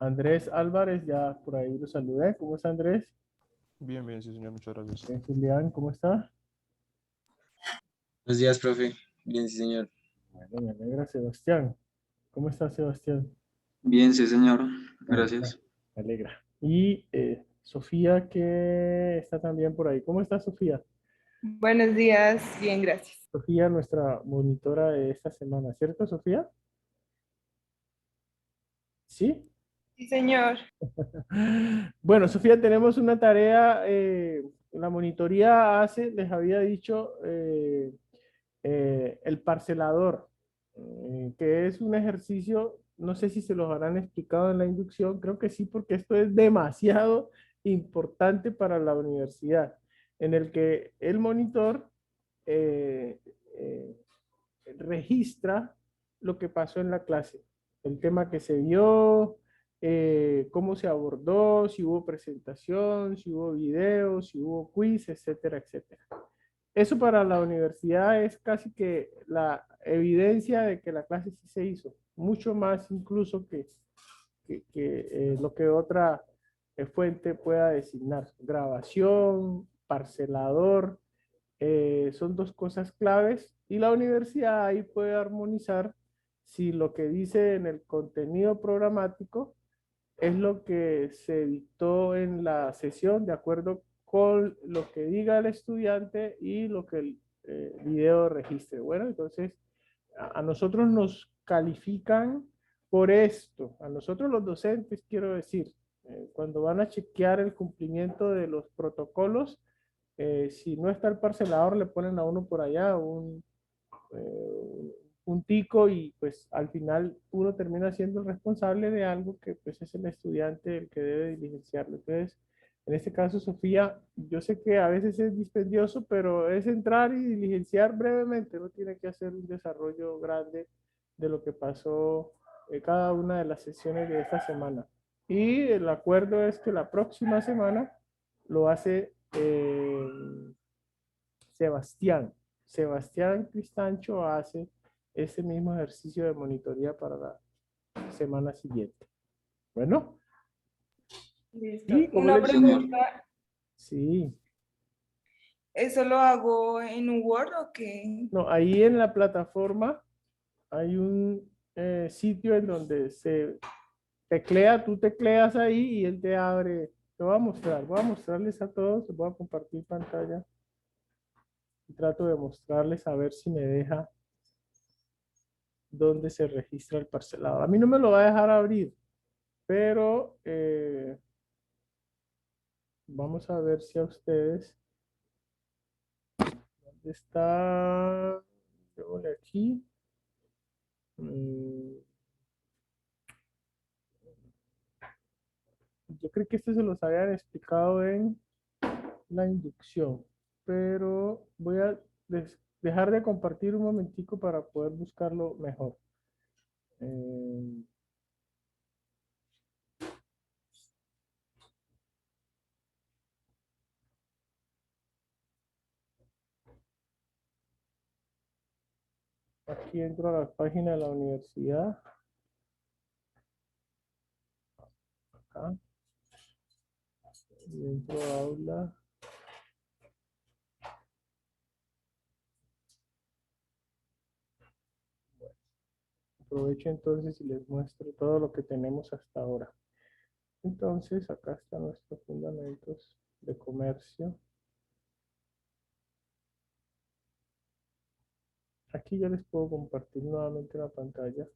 Andrés Álvarez, ya por ahí lo saludé. ¿Cómo está Andrés? Bien, bien, sí, señor, muchas gracias. Julián, ¿cómo está? Buenos días, profe. Bien, sí, señor. Bueno, me alegra. Sebastián, ¿cómo está Sebastián? Bien, sí, señor. Me alegra. Gracias. Me alegra. Y Sofía, que está también por ahí. ¿Cómo está Sofía? Buenos días, bien, gracias. Sofía, nuestra monitora de esta semana, ¿cierto, Sofía? ¿Sí? Sí, señor. Bueno, Sofía, tenemos una tarea. La monitoría hace, les había dicho, el parcelador, que es un ejercicio, no sé si se los habrán explicado en la inducción, creo que sí, porque esto es demasiado importante para la universidad, en el que el monitor eh, eh, registra lo que pasó en la clase, el tema que se vio, cómo se abordó, si hubo presentación, si hubo video, si hubo quiz, etcétera, etcétera. Eso para la universidad es casi que la evidencia de que la clase sí se hizo, mucho más incluso que lo que otra fuente pueda designar. Grabación, parcelador, son dos cosas claves y la universidad ahí puede armonizar si lo que dice en el contenido programático es lo que se dictó en la sesión de acuerdo con lo que diga el estudiante y lo que el video registre. Bueno, entonces a nosotros nos califican por esto, a nosotros los docentes, quiero decir, cuando van a chequear el cumplimiento de los protocolos, si no está el parcelador, le ponen a uno por allá un tico y pues al final uno termina siendo el responsable de algo que pues es el estudiante el que debe diligenciarlo. Entonces, en este caso, Sofía, yo sé que a veces es dispendioso, pero es entrar y diligenciar brevemente, no tiene que hacer un desarrollo grande de lo que pasó en cada una de las sesiones de esta semana. Y el acuerdo es que la próxima semana lo hace Sebastián. Sebastián Cristancho hace ese mismo ejercicio de monitoría para la semana siguiente. Bueno, Listo. y como Una les Sí, señor. dije, pregunta, sí, ¿eso lo hago en un Word o qué? no, ahí en la plataforma hay un sitio en donde se teclea, tú tecleas ahí y él te abre. Te voy a mostrar, voy a mostrarles a todos, voy a compartir pantalla y trato de mostrarles a ver si me deja dónde se registra el parcelado. A mí no me lo va a dejar abrir, pero vamos a ver si a ustedes, ¿dónde está? Démosle aquí. Mm, Yo creo que esto se los habían explicado en la inducción, pero voy a dejar de compartir un momentico para poder buscarlo mejor. Eh, Aquí entro a la página de la universidad. Acá. Y entro a aula. Aprovecho entonces y les muestro todo lo que tenemos hasta ahora. Entonces, acá están nuestros fundamentos de comercio. Aquí ya les puedo compartir nuevamente la pantalla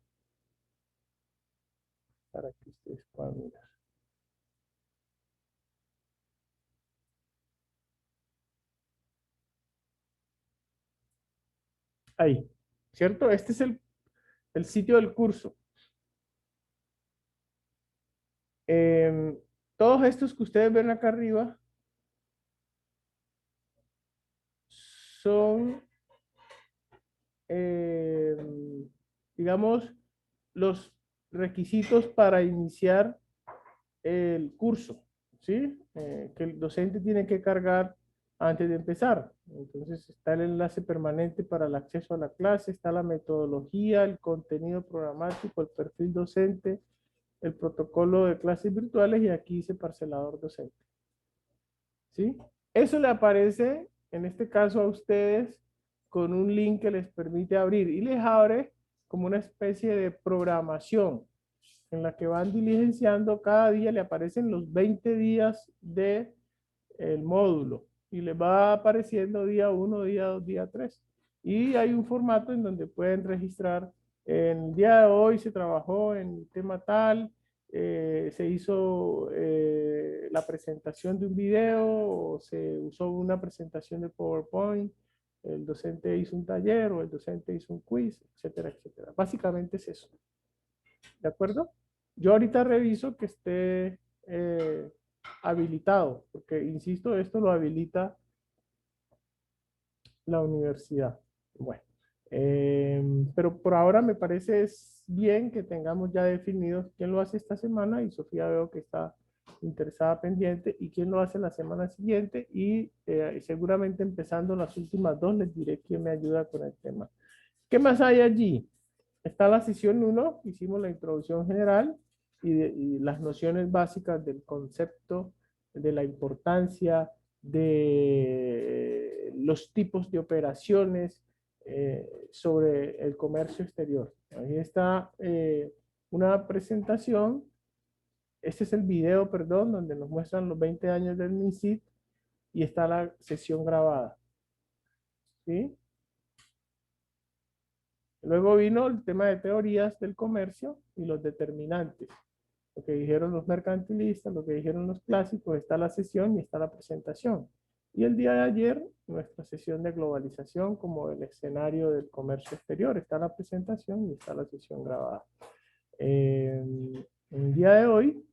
para que ustedes puedan mirar. Ahí, ¿cierto? Este es el sitio del curso. Em, Todos estos que ustedes ven acá arriba son, digamos, los requisitos para iniciar el curso, ¿sí? Que el docente tiene que cargar antes de empezar. Entonces está el enlace permanente para el acceso a la clase, está la metodología, el contenido programático, el perfil docente, el protocolo de clases virtuales y aquí dice parcelador docente. ¿Sí? Eso le aparece, en este caso a ustedes, con un link que les permite abrir y les abre como una especie de programación en la que van diligenciando cada día, le aparecen los 20 días del módulo y les va apareciendo día 1, día 2, día 3. Y hay un formato en donde pueden registrar, en el día de hoy se trabajó en tema tal, se hizo la presentación de un video o se usó una presentación de PowerPoint, el docente hizo un taller o el docente hizo un quiz, etcétera, etcétera. Básicamente es eso. ¿De acuerdo? Yo ahorita reviso que esté habilitado, porque, insisto, esto lo habilita la universidad. Bueno, pero por ahora me parece es bien que tengamos ya definidos quién lo hace esta semana y Sofía veo que está interesada pendiente y quién lo hace la semana siguiente y seguramente empezando las últimas dos les diré quién me ayuda con el tema. ¿Qué más hay allí? Está la sesión 1, hicimos la introducción general y las nociones básicas del concepto, de la importancia, de los tipos de operaciones sobre el comercio exterior. Ahí está una presentación, este es el video, perdón, donde nos muestran los 20 años del MINCIT y está la sesión grabada. ¿Sí? Luego vino el tema de teorías del comercio y los determinantes. Lo que dijeron los mercantilistas, lo que dijeron los clásicos, está la sesión y está la presentación. Y el día de ayer, nuestra sesión de globalización como el escenario del comercio exterior. Está la presentación y está la sesión grabada. El día de hoy,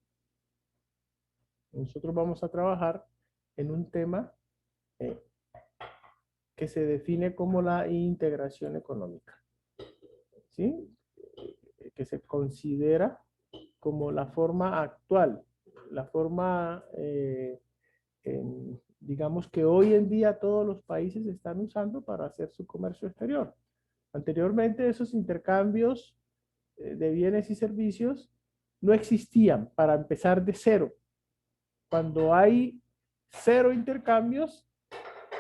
nosotros vamos a trabajar en un tema que se define como la integración económica. ¿Sí? Que se considera como la forma actual, la forma, digamos que hoy en día todos los países están usando para hacer su comercio exterior. Anteriormente esos intercambios de bienes y servicios no existían para empezar de cero. Cuando hay cero intercambios,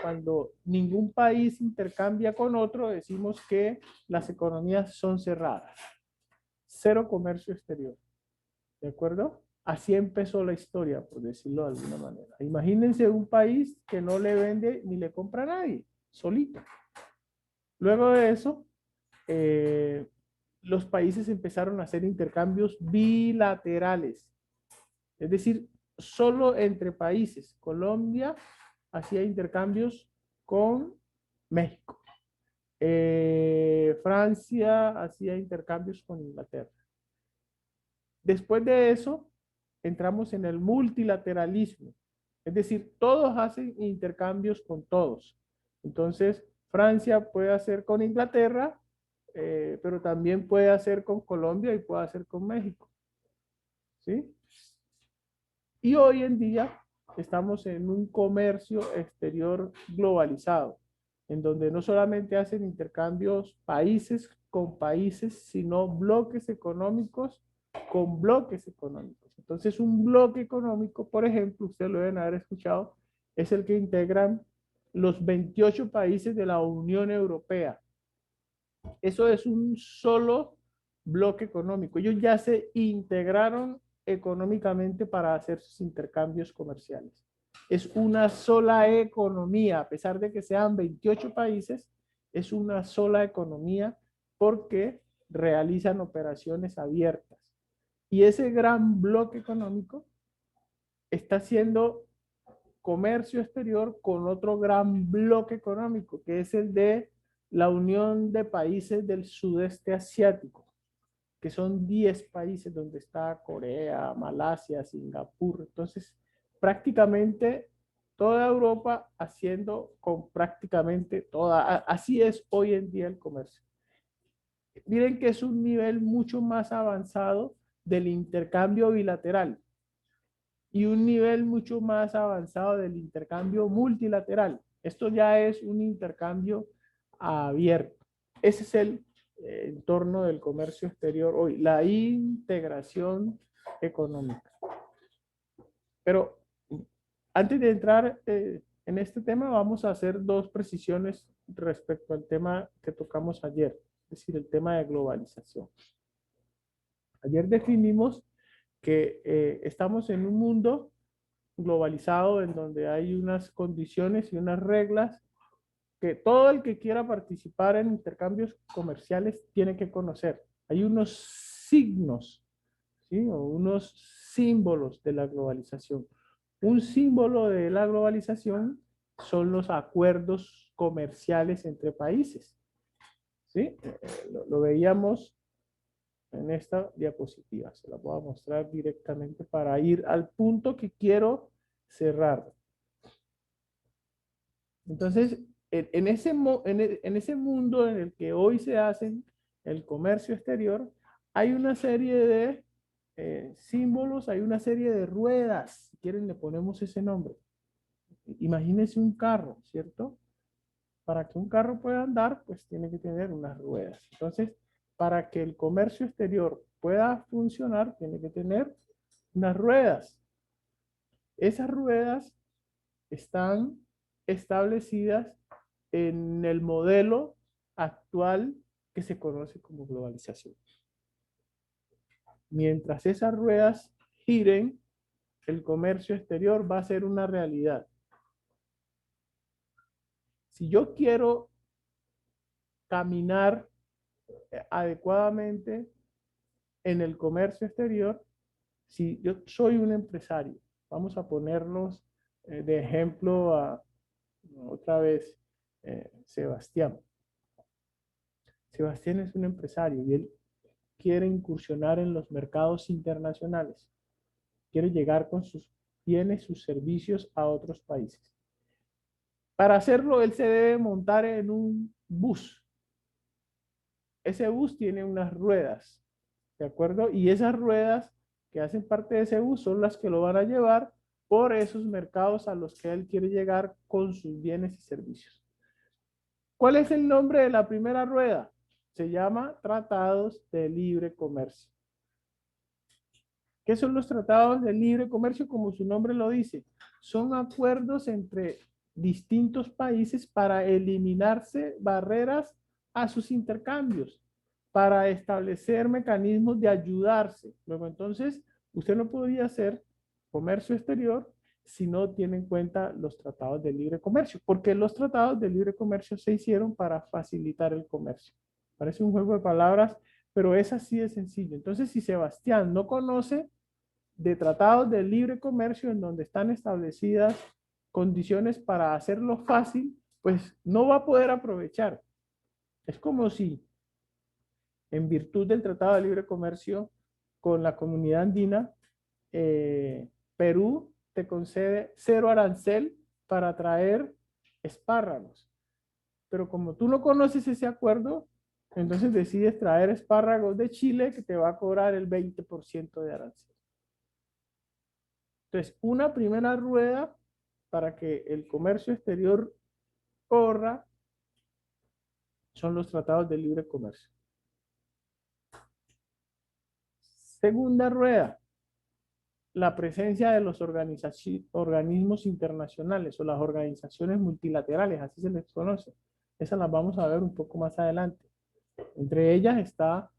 cuando ningún país intercambia con otro, decimos que las economías son cerradas. Cero comercio exterior. ¿De acuerdo? Así empezó la historia, por decirlo de alguna manera. Imagínense un país que no le vende ni le compra a nadie, solito. Luego de eso, los países empezaron a hacer intercambios bilaterales. Es decir, solo entre países. Colombia hacía intercambios con México. Francia hacía intercambios con Inglaterra. Después de eso, entramos en el multilateralismo. Es decir, todos hacen intercambios con todos. Entonces, Francia puede hacer con Inglaterra, pero también puede hacer con Colombia y puede hacer con México. ¿Sí? Y hoy en día estamos en un comercio exterior globalizado, en donde no solamente hacen intercambios países con países, sino bloques económicos con bloques económicos. Entonces, un bloque económico, por ejemplo, ustedes lo deben haber escuchado, es el que integran los 28 países de la Unión Europea. Eso es un solo bloque económico. Ellos ya se integraron económicamente para hacer sus intercambios comerciales. Es una sola economía, a pesar de que sean 28 países, es una sola economía porque realizan operaciones abiertas. Y ese gran bloque económico está haciendo comercio exterior con otro gran bloque económico, que es el de la Unión de Países del Sudeste Asiático, que son 10 países donde está Corea, Malasia, Singapur. Entonces, prácticamente toda Europa haciendo con prácticamente toda, así es hoy en día el comercio. Miren que es un nivel mucho más avanzado del intercambio bilateral y un nivel mucho más avanzado del intercambio multilateral. Esto ya es un intercambio abierto. Ese es el entorno del comercio exterior hoy, la integración económica. Pero antes de entrar en este tema, vamos a hacer dos precisiones respecto al tema que tocamos ayer, es decir, el tema de globalización. Ayer definimos que estamos en un mundo globalizado en donde hay unas condiciones y unas reglas que todo el que quiera participar en intercambios comerciales tiene que conocer. Hay unos signos, ¿sí? O unos símbolos de la globalización. Un símbolo de la globalización son los acuerdos comerciales entre países, ¿sí? Lo veíamos en esta diapositiva. Se la voy a mostrar directamente para ir al punto que quiero cerrar. Entonces, en ese mundo en el que hoy se hace el comercio exterior, hay una serie de símbolos, hay una serie de ruedas. Si quieren, le ponemos ese nombre. Imagínense un carro, ¿cierto? Para que un carro pueda andar, pues tiene que tener unas ruedas. Entonces, para que el comercio exterior pueda funcionar, tiene que tener unas ruedas. Esas ruedas están establecidas en el modelo actual que se conoce como globalización. Mientras esas ruedas giren, el comercio exterior va a ser una realidad. Si yo quiero caminar adecuadamente en el comercio exterior, si yo soy un empresario, vamos a ponernos de ejemplo otra vez Sebastián. Sebastián es un empresario y él quiere incursionar en los mercados internacionales. Quiere llegar con sus bienes, sus servicios a otros países. Para hacerlo, él se debe montar en un bus. Ese bus tiene unas ruedas, ¿de acuerdo? Y esas ruedas que hacen parte de ese bus son las que lo van a llevar por esos mercados a los que él quiere llegar con sus bienes y servicios. ¿Cuál es el nombre de la primera rueda? Se llama Tratados de Libre Comercio. ¿Qué son los tratados de libre comercio? Como su nombre lo dice, son acuerdos entre distintos países para eliminarse barreras a sus intercambios, para establecer mecanismos de ayudarse. Luego, entonces, usted no podría hacer comercio exterior si no tiene en cuenta los tratados de libre comercio, porque los tratados de libre comercio se hicieron para facilitar el comercio. Parece un juego de palabras, pero es así de sencillo. Entonces, si Sebastián no conoce de tratados de libre comercio en donde están establecidas condiciones para hacerlo fácil, pues no va a poder aprovechar. Es como si, en virtud del Tratado de Libre Comercio con la Comunidad Andina, Perú te concede 0 arancel para traer espárragos. Pero como tú no conoces ese acuerdo, entonces decides traer espárragos de Chile que te va a cobrar el 20% de arancel. Entonces, una primera rueda para que el comercio exterior corra son los tratados de libre comercio. Segunda rueda, la presencia de los organismos internacionales o las organizaciones multilaterales, así se les conoce. Esas las vamos a ver un poco más adelante. Entre ellas está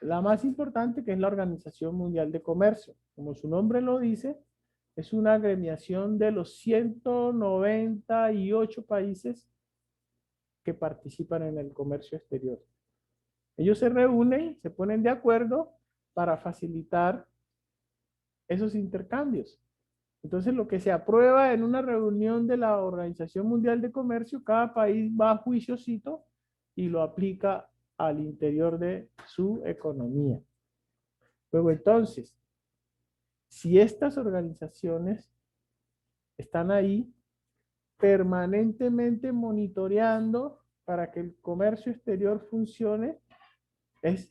la más importante, que es la Organización Mundial de Comercio. Como su nombre lo dice, es una agremiación de los 198 países que participan en el comercio exterior. Ellos se reúnen, se ponen de acuerdo para facilitar esos intercambios. Entonces, lo que se aprueba en una reunión de la Organización Mundial de Comercio, cada país va a juiciosito y lo aplica al interior de su economía. Luego, entonces, si estas organizaciones están ahí permanentemente monitoreando para que el comercio exterior funcione, es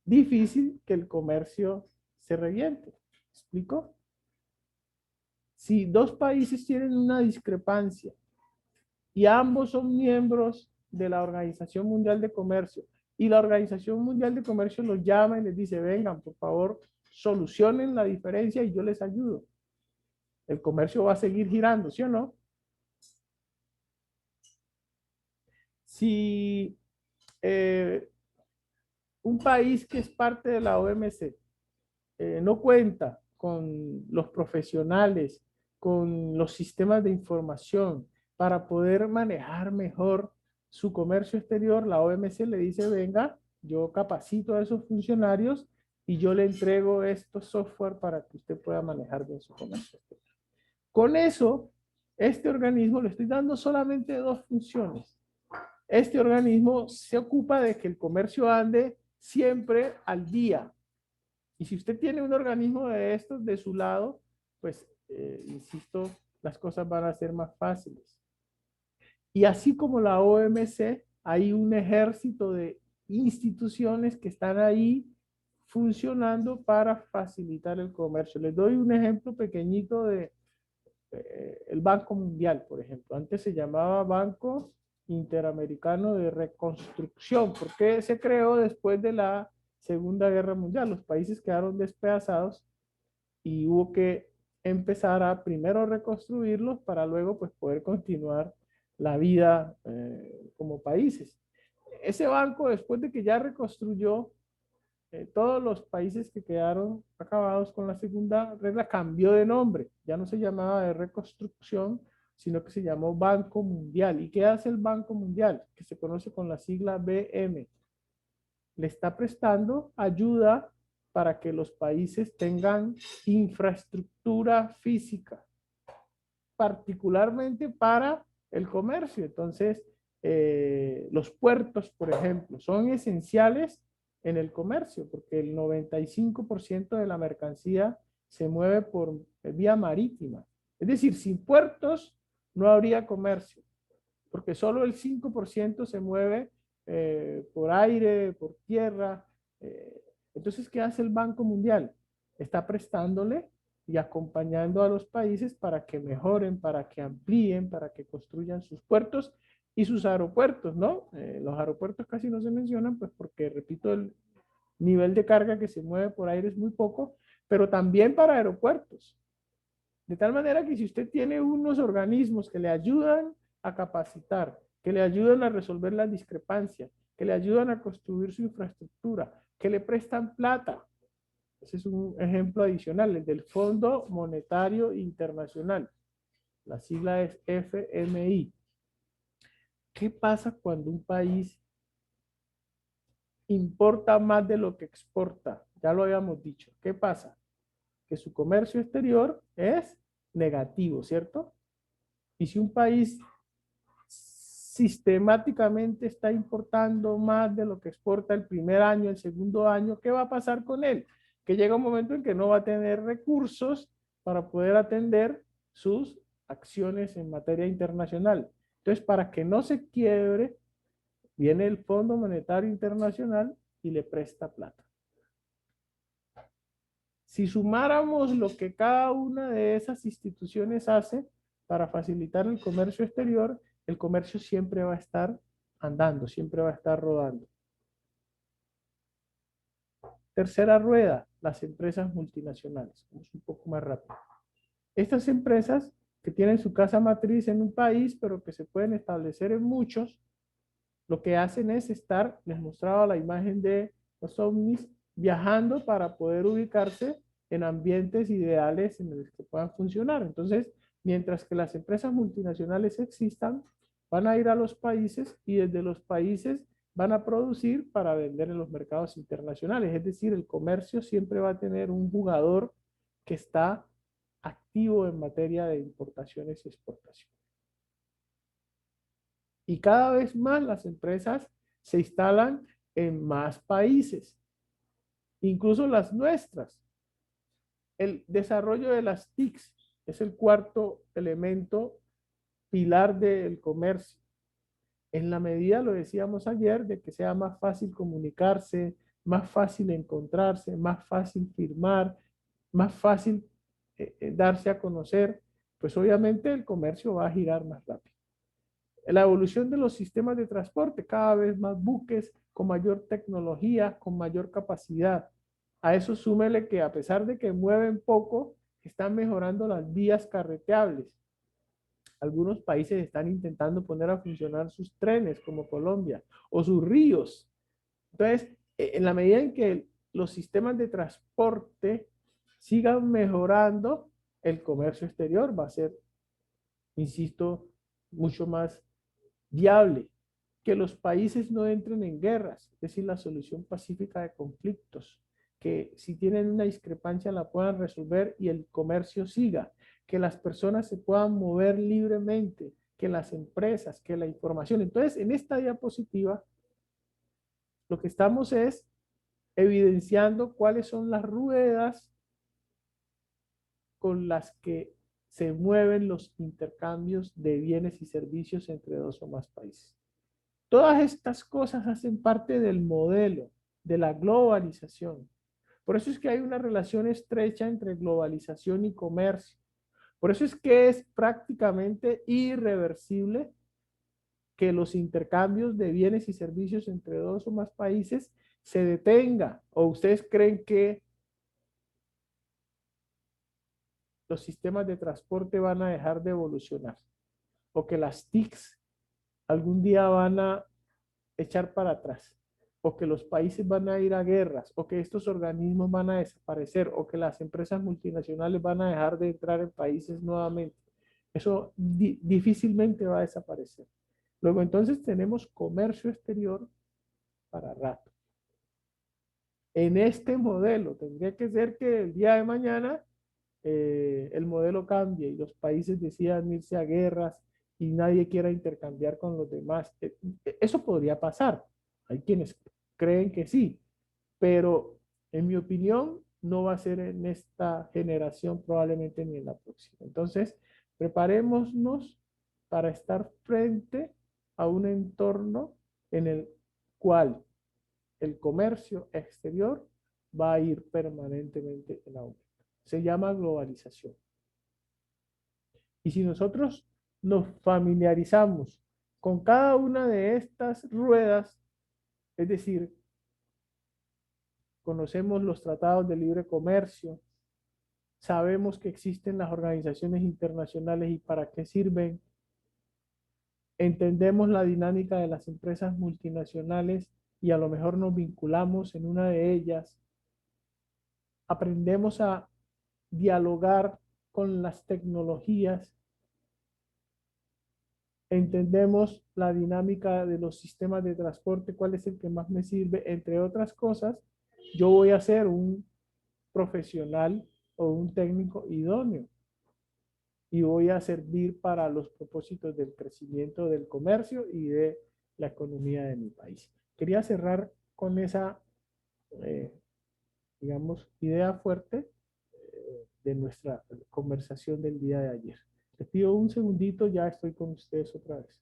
difícil que el comercio se reviente. ¿Me explico? Si dos países tienen una discrepancia y ambos son miembros de la Organización Mundial de Comercio y la Organización Mundial de Comercio los llama y les dice, vengan, por favor, solucionen la diferencia y yo les ayudo. El comercio va a seguir girando, ¿sí o no? Si un país que es parte de la OMC no cuenta con los profesionales, con los sistemas de información para poder manejar mejor su comercio exterior, la OMC le dice, venga, yo capacito a esos funcionarios y yo le entrego estos software para que usted pueda manejar bien su comercio exterior. Con eso, este organismo le estoy dando solamente dos funciones. Este organismo se ocupa de que el comercio ande siempre al día. Y si usted tiene un organismo de estos de su lado, pues, insisto, las cosas van a ser más fáciles. Y así como la OMC, hay un ejército de instituciones que están ahí funcionando para facilitar el comercio. Les doy un ejemplo pequeñito de el Banco Mundial, por ejemplo. Antes se llamaba Banco Interamericano de Reconstrucción, porque se creó después de la Segunda Guerra Mundial. Los países quedaron despedazados y hubo que empezar a primero reconstruirlos para luego pues poder continuar la vida como países. Ese banco, después de que ya reconstruyó todos los países que quedaron acabados con la segunda regla, cambió de nombre. Ya no se llamaba de reconstrucción, sino que se llamó Banco Mundial. ¿Y qué hace el Banco Mundial? Que se conoce con la sigla BM. Le está prestando ayuda para que los países tengan infraestructura física, particularmente para el comercio. Entonces, los puertos, por ejemplo, son esenciales en el comercio, porque el 95% de la mercancía se mueve por vía marítima. Es decir, sin puertos no habría comercio, porque solo el 5% se mueve por aire, por tierra. Entonces, ¿qué hace el Banco Mundial? Está prestándole y acompañando a los países para que mejoren, para que amplíen, para que construyan sus puertos y sus aeropuertos, ¿no? Los aeropuertos casi no se mencionan, pues porque, repito, el nivel de carga que se mueve por aire es muy poco, pero también para aeropuertos. De tal manera que si usted tiene unos organismos que le ayudan a capacitar, que le ayudan a resolver las discrepancias, que le ayudan a construir su infraestructura, que le prestan plata. Ese es un ejemplo adicional, el del Fondo Monetario Internacional. La sigla es FMI. ¿Qué pasa cuando un país importa más de lo que exporta? Ya lo habíamos dicho. ¿Qué pasa? Que su comercio exterior es negativo, ¿cierto? Y si un país sistemáticamente está importando más de lo que exporta el primer año, el segundo año, ¿qué va a pasar con él? Que llega un momento en que no va a tener recursos para poder atender sus acciones en materia internacional. Entonces, para que no se quiebre, viene el Fondo Monetario Internacional y le presta plata. Si sumáramos lo que cada una de esas instituciones hace para facilitar el comercio exterior, el comercio siempre va a estar andando, siempre va a estar rodando. Tercera rueda, las empresas multinacionales. Vamos un poco más rápido. Estas empresas que tienen su casa matriz en un país, pero que se pueden establecer en muchos, lo que hacen es estar, les mostraba la imagen de los ovnis, viajando para poder ubicarse en ambientes ideales en los que puedan funcionar. Entonces, mientras que las empresas multinacionales existan, van a ir a los países y desde los países van a producir para vender en los mercados internacionales. Es decir, el comercio siempre va a tener un jugador que está activo en materia de importaciones y exportaciones. Y cada vez más las empresas se instalan en más países, incluso las nuestras. El desarrollo de las TICs es el cuarto elemento pilar del comercio. En la medida, lo decíamos ayer, de que sea más fácil comunicarse, más fácil encontrarse, más fácil firmar, más fácil darse a conocer, pues obviamente el comercio va a girar más rápido. La evolución de los sistemas de transporte, cada vez más buques con mayor tecnología, con mayor capacidad. A eso súmele que a pesar de que mueven poco, están mejorando las vías carreteables. Algunos países están intentando poner a funcionar sus trenes, como Colombia, o sus ríos. Entonces, en la medida en que los sistemas de transporte sigan mejorando, el comercio exterior va a ser, insisto, mucho más viable. Que los países no entren en guerras, es decir, la solución pacífica de conflictos, que si tienen una discrepancia la puedan resolver y el comercio siga, que las personas se puedan mover libremente, que las empresas, que la información. Entonces, en esta diapositiva, lo que estamos es evidenciando cuáles son las ruedas con las que se mueven los intercambios de bienes y servicios entre dos o más países. Todas estas cosas hacen parte del modelo de la globalización. Por eso es que hay una relación estrecha entre globalización y comercio. Por eso es que es prácticamente irreversible que los intercambios de bienes y servicios entre dos o más países se detenga. ¿O ustedes creen que los sistemas de transporte van a dejar de evolucionar? ¿O que las TICs algún día van a echar para atrás? ¿O que los países van a ir a guerras? ¿O que estos organismos van a desaparecer? ¿O que las empresas multinacionales van a dejar de entrar en países nuevamente? Eso difícilmente va a desaparecer. Luego entonces tenemos comercio exterior para rato. En este modelo tendría que ser que el día de mañana el modelo cambie y los países decidan irse a guerras y nadie quiera intercambiar con los demás. Eso podría pasar. Hay quienes creen que sí, pero en mi opinión no va a ser en esta generación, probablemente ni en la próxima. Entonces, preparémonos para estar frente a un entorno en el cual el comercio exterior va a ir permanentemente en aumento. Se llama globalización. Y si nosotros nos familiarizamos con cada una de estas ruedas, es decir, conocemos los tratados de libre comercio, sabemos que existen las organizaciones internacionales y para qué sirven, entendemos la dinámica de las empresas multinacionales y a lo mejor nos vinculamos en una de ellas, aprendemos a dialogar con las tecnologías, entendemos la dinámica de los sistemas de transporte, cuál es el que más me sirve, entre otras cosas, yo voy a ser un profesional o un técnico idóneo y voy a servir para los propósitos del crecimiento del comercio y de la economía de mi país. Quería cerrar con esa, eh, digamos, idea fuerte de nuestra conversación del día de ayer. Les pido un segundito, ya estoy con ustedes otra vez.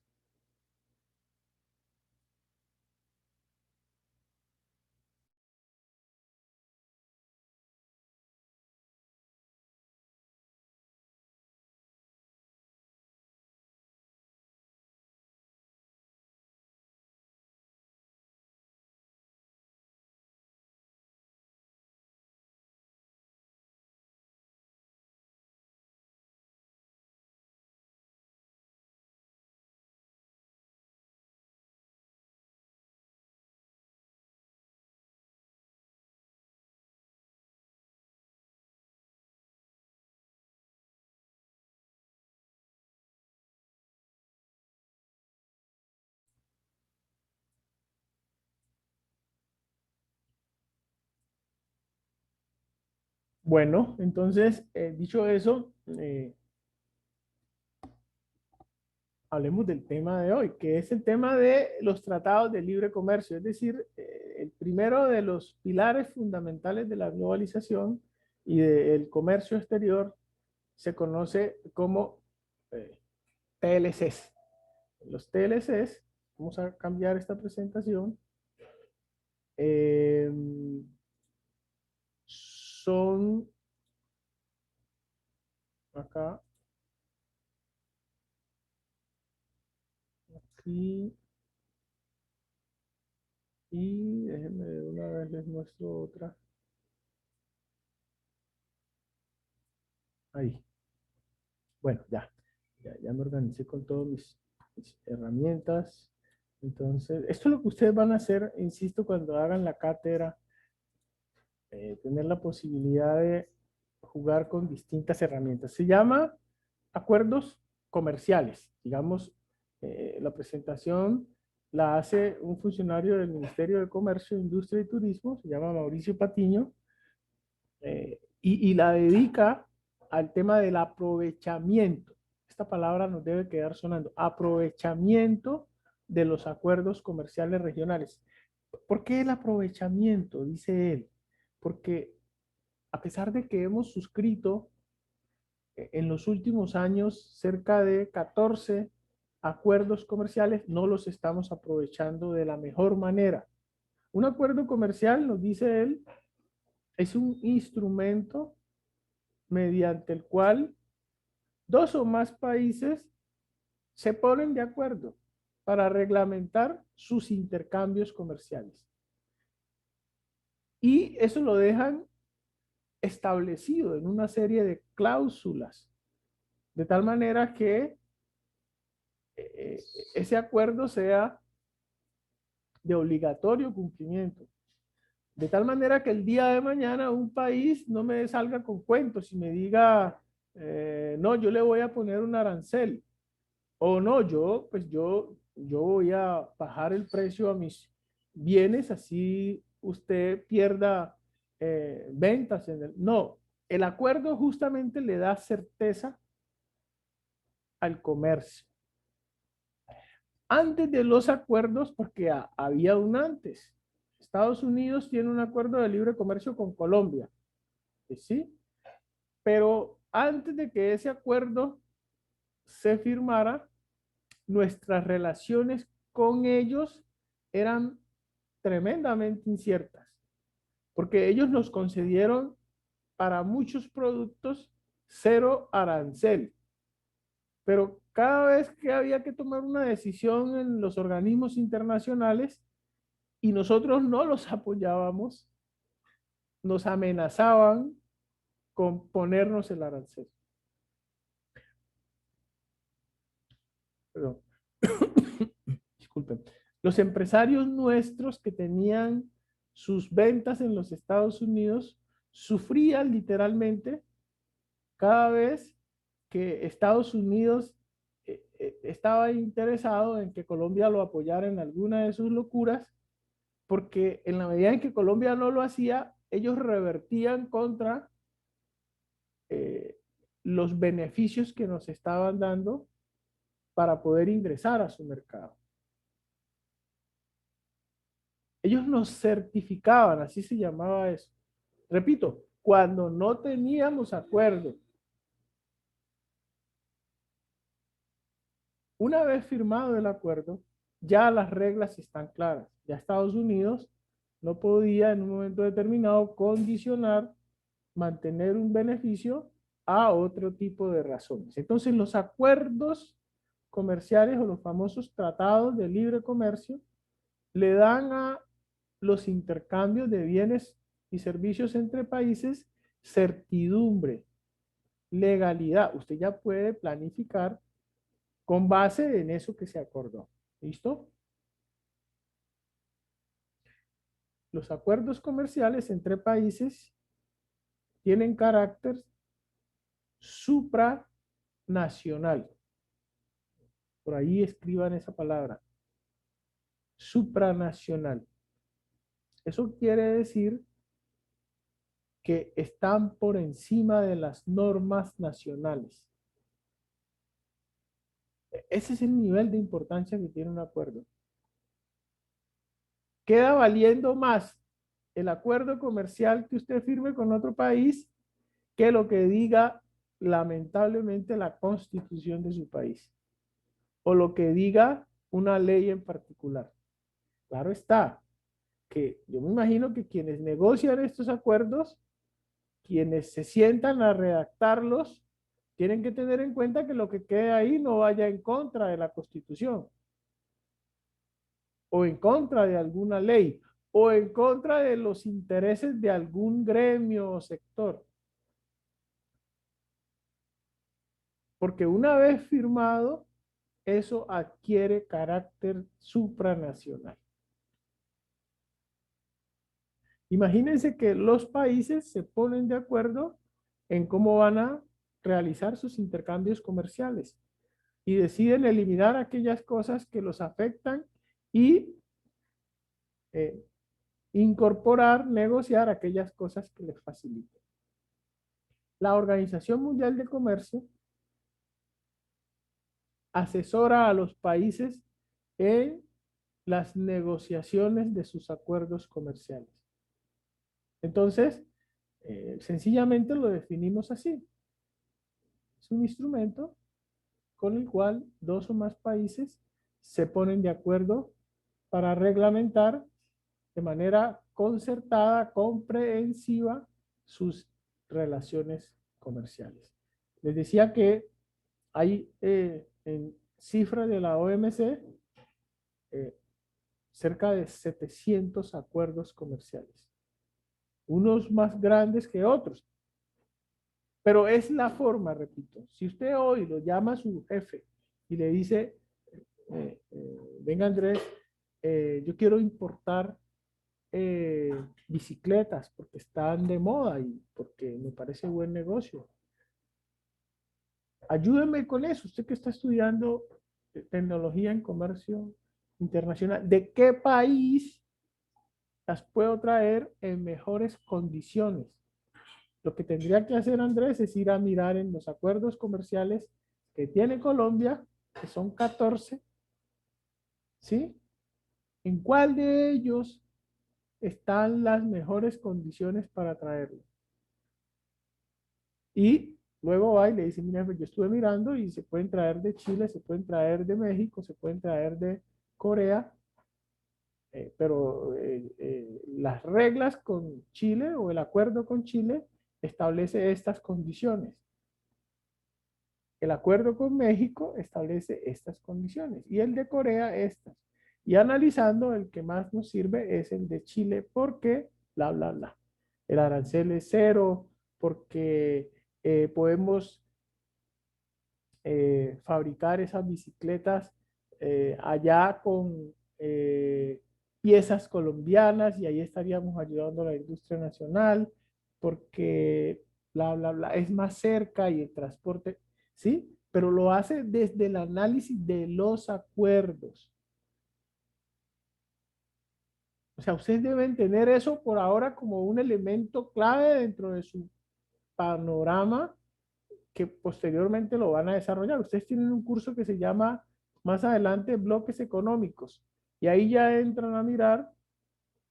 Bueno, entonces, dicho eso, hablemos del tema de hoy, que es el tema de los tratados de libre comercio, es decir, el primero de los pilares fundamentales de la globalización y del comercio exterior se conoce como eh, TLCs. Los TLCs, vamos a cambiar esta presentación, eh, son acá, aquí, y déjenme de una vez les muestro otra. Ahí. Bueno, ya me organicé con todas mis herramientas. Entonces, esto es lo que ustedes van a hacer, insisto, cuando hagan la cátedra, tener la posibilidad de jugar con distintas herramientas. Se llama acuerdos comerciales. Digamos, la presentación la hace un funcionario del Ministerio de Comercio, Industria y Turismo, se llama Mauricio Patiño, y la dedica al tema del aprovechamiento. Esta palabra nos debe quedar sonando. Aprovechamiento de los acuerdos comerciales regionales. ¿Por qué el aprovechamiento? Dice él. Porque a pesar de que hemos suscrito en los últimos años cerca de 14 acuerdos comerciales, no los estamos aprovechando de la mejor manera. Un acuerdo comercial, nos dice él, es un instrumento mediante el cual dos o más países se ponen de acuerdo para reglamentar sus intercambios comerciales. Y eso lo dejan establecido en una serie de cláusulas, de tal manera que ese acuerdo sea de obligatorio cumplimiento. De tal manera que el día de mañana un país no me salga con cuentos y me diga, no, yo le voy a poner un arancel. O no, yo voy a bajar el precio a mis bienes, así usted pierda ventas. No, el acuerdo justamente le da certeza al comercio. Antes de los acuerdos, porque había un antes. Estados Unidos tiene un acuerdo de libre comercio con Colombia, ¿sí? Pero antes de que ese acuerdo se firmara, nuestras relaciones con ellos eran tremendamente inciertas, porque ellos nos concedieron para muchos productos cero arancel, pero cada vez que había que tomar una decisión en los organismos internacionales y nosotros no los apoyábamos, nos amenazaban con ponernos el arancel. Perdón. Disculpen. Los empresarios nuestros que tenían sus ventas en los Estados Unidos sufrían literalmente cada vez que Estados Unidos estaba interesado en que Colombia lo apoyara en alguna de sus locuras, porque en la medida en que Colombia no lo hacía, ellos revertían contra los beneficios que nos estaban dando para poder ingresar a su mercado. Ellos nos certificaban, así se llamaba eso. Repito, cuando no teníamos acuerdo. Una vez firmado el acuerdo, ya las reglas están claras. Ya Estados Unidos no podía en un momento determinado condicionar mantener un beneficio a otro tipo de razones. Entonces, los acuerdos comerciales o los famosos tratados de libre comercio le dan a los intercambios de bienes y servicios entre países certidumbre, legalidad. Usted ya puede planificar con base en eso que se acordó. ¿Listo? Los acuerdos comerciales entre países tienen carácter supranacional. Por ahí escriban esa palabra. Supranacional. Eso quiere decir que están por encima de las normas nacionales. Ese es el nivel de importancia que tiene un acuerdo. Queda valiendo más el acuerdo comercial que usted firme con otro país que lo que diga lamentablemente la constitución de su país o lo que diga una ley en particular. Claro está que yo me imagino que quienes negocian estos acuerdos, quienes se sientan a redactarlos, tienen que tener en cuenta que lo que quede ahí no vaya en contra de la Constitución o en contra de alguna ley o en contra de los intereses de algún gremio o sector. porque una vez firmado, eso adquiere carácter supranacional. Imagínense que los países se ponen de acuerdo en cómo van a realizar sus intercambios comerciales y deciden eliminar aquellas cosas que los afectan y incorporar, negociar aquellas cosas que les facilitan. La Organización Mundial de Comercio asesora a los países en las negociaciones de sus acuerdos comerciales. Entonces, sencillamente lo definimos así. Es un instrumento con el cual dos o más países se ponen de acuerdo para reglamentar de manera concertada, comprensiva, sus relaciones comerciales. Les decía que hay en cifra de la OMC cerca de 700 acuerdos comerciales, unos más grandes que otros, pero es la forma, repito. Si usted hoy lo llama a su jefe y le dice, venga Andrés, yo quiero importar bicicletas porque están de moda y porque me parece buen negocio. Ayúdeme con eso. Usted que está estudiando tecnología en comercio internacional, ¿de qué país las puedo traer en mejores condiciones? Lo que tendría que hacer Andrés es ir a mirar en los acuerdos comerciales que tiene Colombia, que son 14, ¿sí? ¿En cuál de ellos están las mejores condiciones para traerlo? Y luego va y le dice, mira, yo estuve mirando y se pueden traer de Chile, se pueden traer de México, se pueden traer de Corea, pero las reglas con Chile o el acuerdo con Chile establece estas condiciones. El acuerdo con México establece estas condiciones y el de Corea estas. Y analizando, el que más nos sirve es el de Chile porque bla, bla, bla. El arancel es cero, porque podemos fabricar esas bicicletas allá con piezas colombianas y ahí estaríamos ayudando a la industria nacional porque bla, bla, bla, es más cerca y el transporte, ¿sí? Pero lo hace desde el análisis de los acuerdos. O sea, ustedes deben tener eso por ahora como un elemento clave dentro de su panorama que posteriormente lo van a desarrollar. Ustedes tienen un curso que se llama más adelante bloques económicos y ahí ya entran a mirar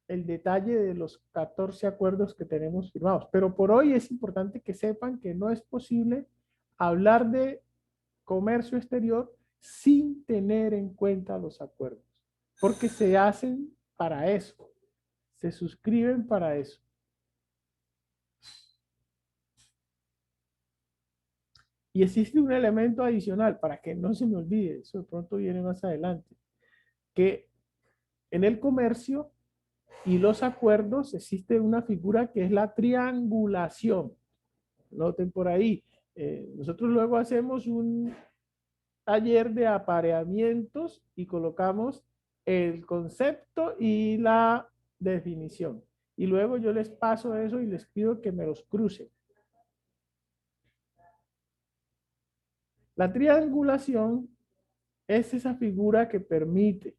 el detalle de los 14 acuerdos que tenemos firmados. Pero por hoy es importante que sepan que no es posible hablar de comercio exterior sin tener en cuenta los acuerdos, porque se hacen para eso, se suscriben para eso. Y existe un elemento adicional para que no se me olvide, eso de pronto viene más adelante, que en el comercio y los acuerdos existe una figura que es la triangulación. Noten por ahí, nosotros luego hacemos un taller de apareamientos y colocamos el concepto y la definición. Y luego yo les paso eso y les pido que me los crucen. La triangulación es esa figura que permite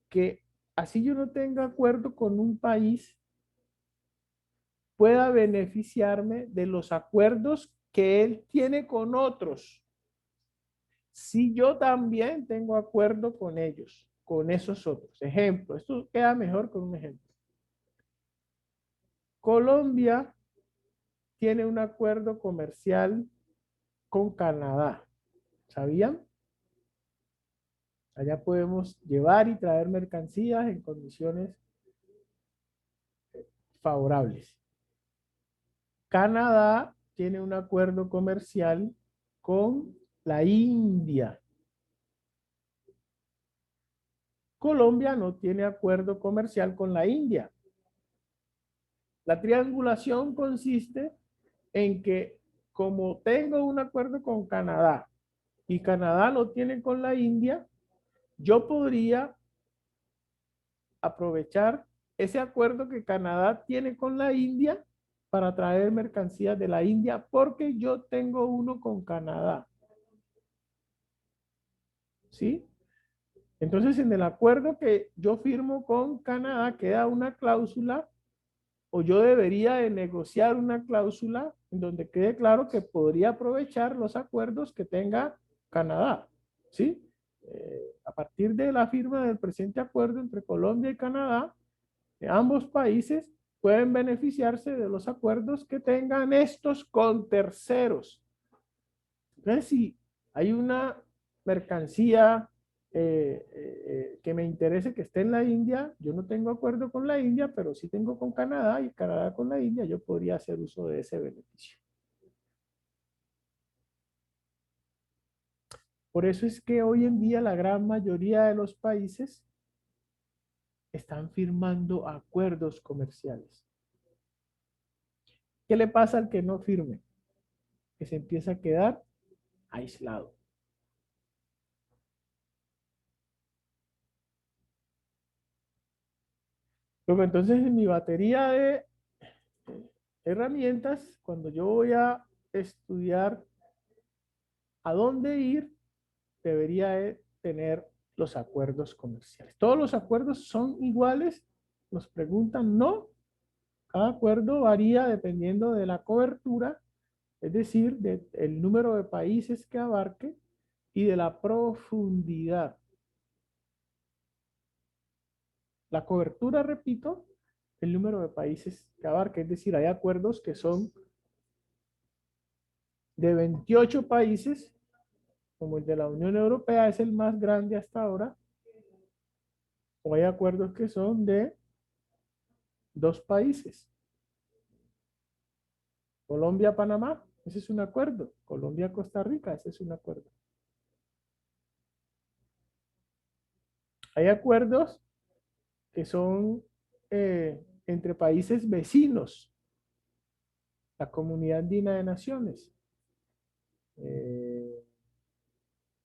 que así yo no tenga acuerdo con un país, pueda beneficiarme de los acuerdos que él tiene con otros. Si yo también tengo acuerdo con ellos, con esos otros. Ejemplo, esto queda mejor con un ejemplo. Colombia tiene un acuerdo comercial con Canadá. ¿Sabían? Allá podemos llevar y traer mercancías en condiciones favorables. Canadá tiene un acuerdo comercial con la India. Colombia no tiene acuerdo comercial con la India. La triangulación consiste en que como tengo un acuerdo con Canadá y Canadá lo tiene con la India, yo podría aprovechar ese acuerdo que Canadá tiene con la India para traer mercancías de la India porque yo tengo uno con Canadá. ¿Sí? Entonces, en el acuerdo que yo firmo con Canadá queda una cláusula, o yo debería de negociar una cláusula en donde quede claro que podría aprovechar los acuerdos que tenga Canadá. ¿Sí? A partir de la firma del presente acuerdo entre Colombia y Canadá, ambos países pueden beneficiarse de los acuerdos que tengan estos con terceros. Entonces, si hay una mercancía que me interese que esté en la India, yo no tengo acuerdo con la India, pero sí tengo con Canadá y Canadá con la India, yo podría hacer uso de ese beneficio. Por eso es que hoy en día la gran mayoría de los países están firmando acuerdos comerciales. ¿Qué le pasa al que no firme? Que se empieza a quedar aislado. Luego, entonces, en mi batería de herramientas, cuando yo voy a estudiar a dónde ir, debería de tener los acuerdos comerciales. ¿Todos los acuerdos son iguales? Nos preguntan, no. Cada acuerdo varía dependiendo de la cobertura, es decir, del número de países que abarque y de la profundidad. La cobertura, repito, el número de países que abarque, es decir, hay acuerdos que son de 28 países, como el de la Unión Europea es el más grande hasta ahora, o hay acuerdos que son de 2 países. Colombia-Panamá, ese es un acuerdo. Colombia-Costa Rica, ese es un acuerdo. Hay acuerdos que son entre países vecinos, la Comunidad Andina de Naciones,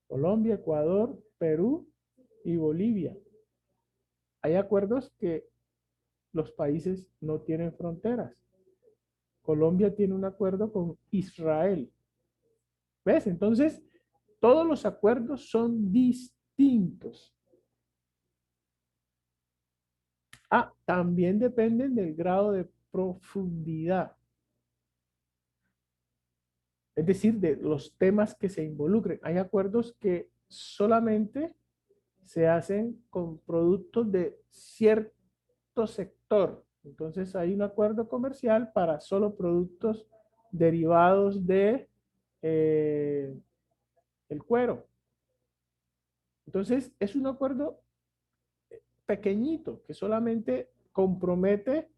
Colombia, Ecuador, Perú y Bolivia. Hay acuerdos que los países no tienen fronteras. Colombia tiene un acuerdo con Israel. ¿Ves? Entonces, todos los acuerdos son distintos. También dependen del grado de profundidad. Es decir, de los temas que se involucren. Hay acuerdos que solamente se hacen con productos de cierto sector. Entonces hay un acuerdo comercial para solo productos derivados de el cuero. Entonces es un acuerdo pequeñito que solamente compromete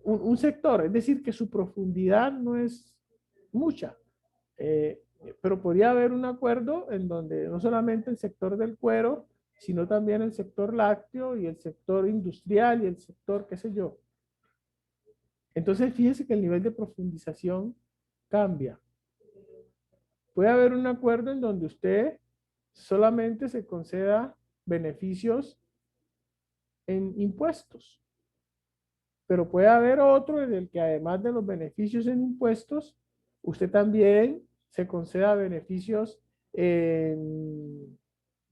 un sector, es decir, que su profundidad no es mucha. Pero podría haber un acuerdo en donde no solamente el sector del cuero, sino también el sector lácteo y el sector industrial y el sector, qué sé yo. Entonces, fíjese que el nivel de profundización cambia. Puede haber un acuerdo en donde usted solamente se conceda beneficios en impuestos, pero puede haber otro en el que además de los beneficios en impuestos, usted también se conceda beneficios en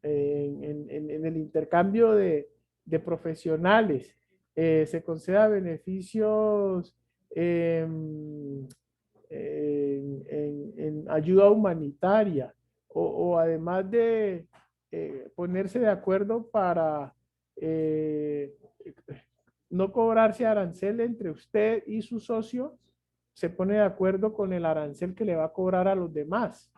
el intercambio de profesionales, se conceda beneficios en ayuda humanitaria o además de ponerse de acuerdo para no cobrarse arancel entre usted y su socio, se pone de acuerdo con el arancel que le va a cobrar a los demás,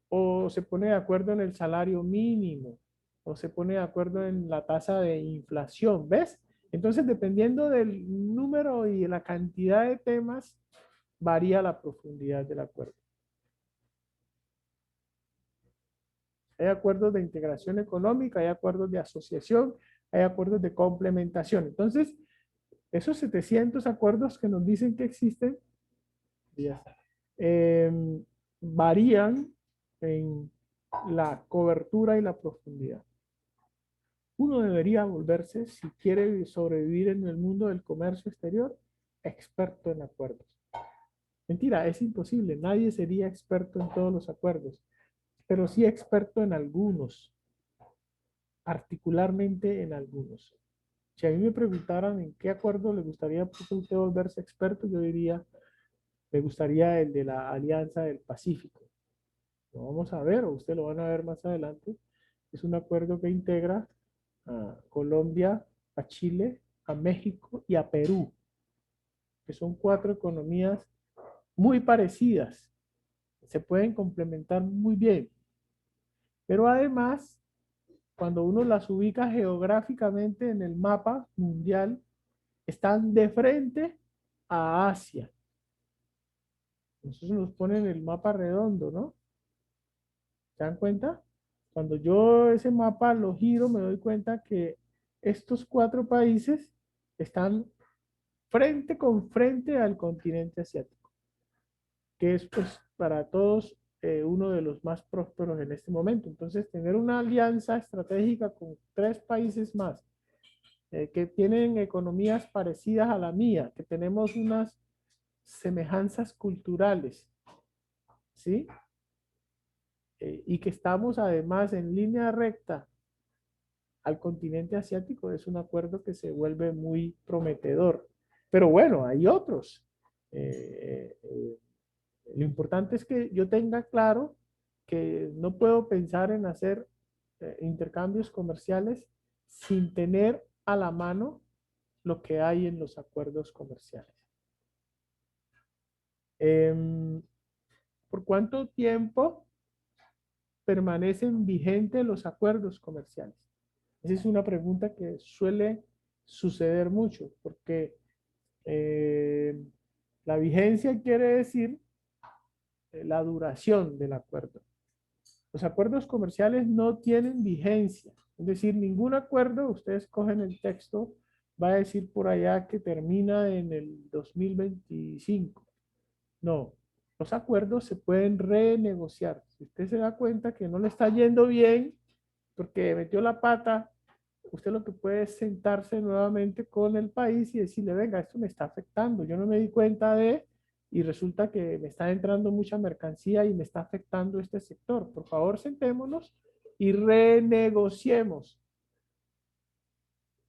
o se pone de acuerdo en el salario mínimo, o se pone de acuerdo en la tasa de inflación, ¿ves? Entonces, dependiendo del número y la cantidad de temas, varía la profundidad del acuerdo. Hay acuerdos de integración económica, hay acuerdos de asociación, hay acuerdos de complementación. Entonces, esos 700 acuerdos que nos dicen que existen, días, varían en la cobertura y la profundidad. Uno debería volverse, si quiere sobrevivir en el mundo del comercio exterior, experto en acuerdos. Mentira, es imposible. Nadie sería experto en todos los acuerdos, pero sí experto en algunos, particularmente en algunos. Si a mí me preguntaran en qué acuerdo le gustaría pues, a usted volverse experto, yo diría, me gustaría el de la Alianza del Pacífico. Lo vamos a ver, o usted lo van a ver más adelante. Es un acuerdo que integra a Colombia, a Chile, a México y a Perú, que son 4 economías muy parecidas. Se pueden complementar muy bien. Pero además, cuando uno las ubica geográficamente en el mapa mundial, están de frente a Asia. Entonces nos ponen el mapa redondo, ¿no? ¿Se dan cuenta? Cuando yo ese mapa lo giro, me doy cuenta que estos 4 países están frente con frente al continente asiático, que es pues para todos uno de los más prósperos en este momento. Entonces, tener una alianza estratégica con 3 países más que tienen economías parecidas a la mía, que tenemos unas semejanzas culturales, ¿sí? Y que estamos además en línea recta al continente asiático, es un acuerdo que se vuelve muy prometedor. Pero bueno, hay otros. Lo importante es que yo tenga claro que no puedo pensar en hacer intercambios comerciales sin tener a la mano lo que hay en los acuerdos comerciales. ¿Por cuánto tiempo permanecen vigentes los acuerdos comerciales? Esa es una pregunta que suele suceder mucho, porque la vigencia quiere decir la duración del acuerdo. Los acuerdos comerciales no tienen vigencia, es decir, ningún acuerdo, ustedes cogen el texto, va a decir por allá que termina en el 2025. No, los acuerdos se pueden renegociar. Si usted se da cuenta que no le está yendo bien porque metió la pata, usted lo que puede es sentarse nuevamente con el país y decirle, venga, esto me está afectando, yo no me di cuenta de, y resulta que me está entrando mucha mercancía y me está afectando este sector. Por favor, sentémonos y renegociemos.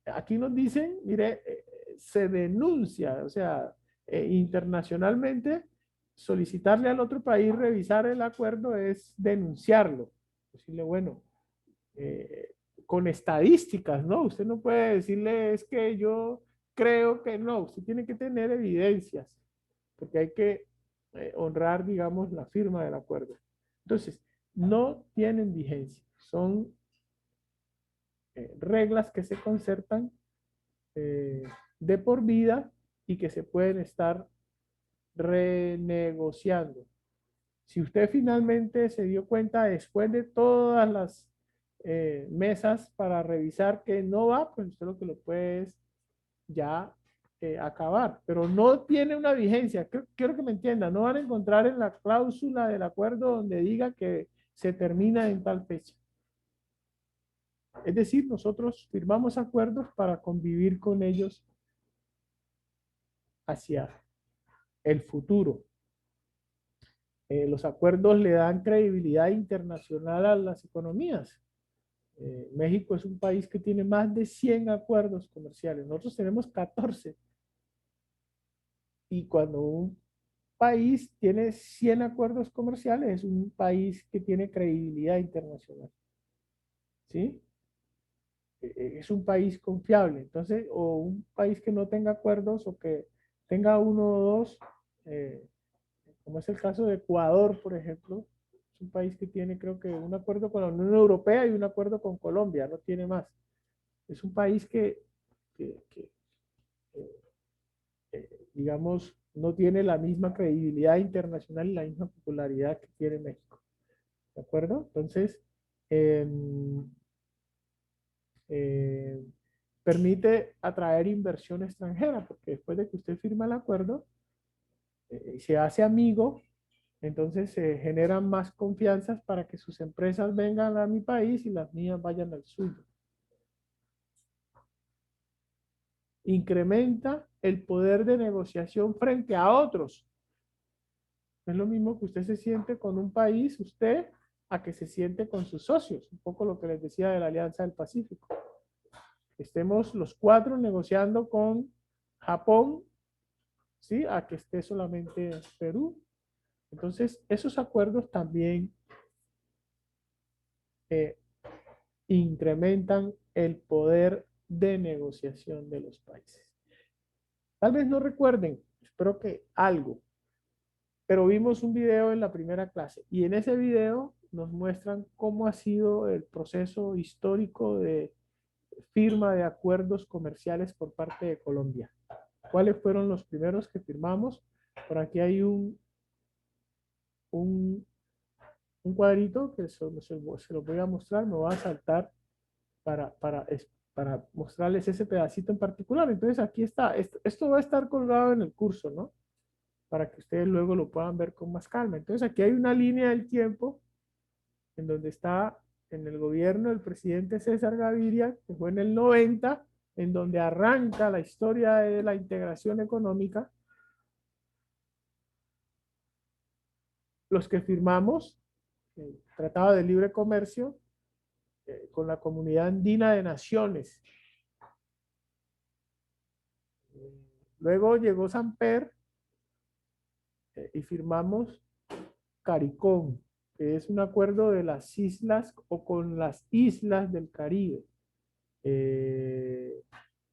Aquí nos dicen, mire, se denuncia, o sea, internacionalmente, solicitarle al otro país revisar el acuerdo es denunciarlo. Decirle, bueno, eh, con estadísticas, ¿no? Usted no puede decirle, es que yo creo que no, usted tiene que tener evidencias, porque hay que honrar, digamos, la firma del acuerdo. Entonces, no tienen vigencia, son reglas que se concertan de por vida y que se pueden estar renegociando. Si usted finalmente se dio cuenta después de todas las mesas para revisar que no va, pues usted lo que lo puede es ya acabar, pero no tiene una vigencia. Quiero que me entiendan, no van a encontrar en la cláusula del acuerdo donde diga que se termina en tal fecha. Es decir, nosotros firmamos acuerdos para convivir con ellos hacia el futuro. Los acuerdos le dan credibilidad internacional a las economías. México es un país que tiene más de 100 acuerdos comerciales. Nosotros tenemos 14. Y cuando un país tiene 100 acuerdos comerciales, es un país que tiene credibilidad internacional. ¿Sí? Es un país confiable. Entonces, o un país que no tenga acuerdos o que tenga uno o dos, como es el caso de Ecuador, por ejemplo, es un país que tiene, creo que, un acuerdo con la Unión Europea y un acuerdo con Colombia, no tiene más. Es un país que digamos, no tiene la misma credibilidad internacional y la misma popularidad que tiene México. ¿De acuerdo? Entonces, eh, eh, permite atraer inversión extranjera, porque después de que usted firma el acuerdo, se hace amigo, entonces se generan más confianzas para que sus empresas vengan a mi país y las mías vayan al suyo. Incrementa el poder de negociación frente a otros. No es lo mismo que usted se siente con un país, usted, a que se siente con sus socios. Un poco lo que les decía de la Alianza del Pacífico. Estemos los cuatro negociando con Japón, ¿sí? A que esté solamente Perú. Entonces, esos acuerdos también incrementan el poder de negociación de los países. Tal vez no recuerden, espero que algo, pero vimos un video en la primera clase y en ese video nos muestran cómo ha sido el proceso histórico de firma de acuerdos comerciales por parte de Colombia. ¿Cuáles fueron los primeros que firmamos? Por aquí hay un cuadrito que se lo voy a mostrar, me va a saltar para mostrarles ese pedacito en particular. Entonces aquí está, esto va a estar colgado en el curso, ¿no? Para que ustedes luego lo puedan ver con más calma. Entonces aquí hay una línea del tiempo en donde está en el gobierno del presidente César Gaviria, que fue en el 90, en donde arranca la historia de la integración económica. Los que firmamos el Tratado de Libre Comercio con la Comunidad Andina de Naciones. Luego llegó Samper y firmamos CARICOM, que es un acuerdo de las islas o con las islas del Caribe.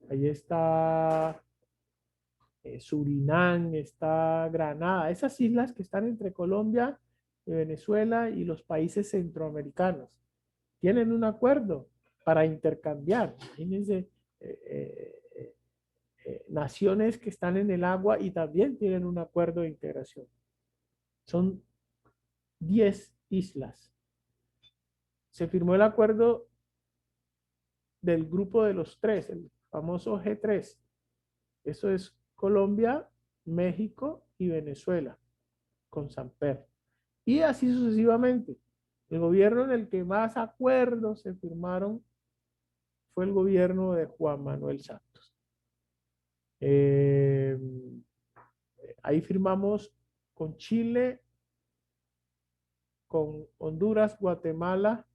Ahí está Surinam, está Granada, esas islas que están entre Colombia, Venezuela y los países centroamericanos. Tienen un acuerdo para intercambiar. Imagínense, naciones que están en el agua y también tienen un acuerdo de integración. Son 10 islas. Se firmó el acuerdo del grupo de los tres, el famoso G3. Eso es Colombia, México y Venezuela, con Samper. Y así sucesivamente. El gobierno en el que más acuerdos se firmaron fue el gobierno de Juan Manuel Santos. Ahí firmamos con Chile, con Honduras, Guatemala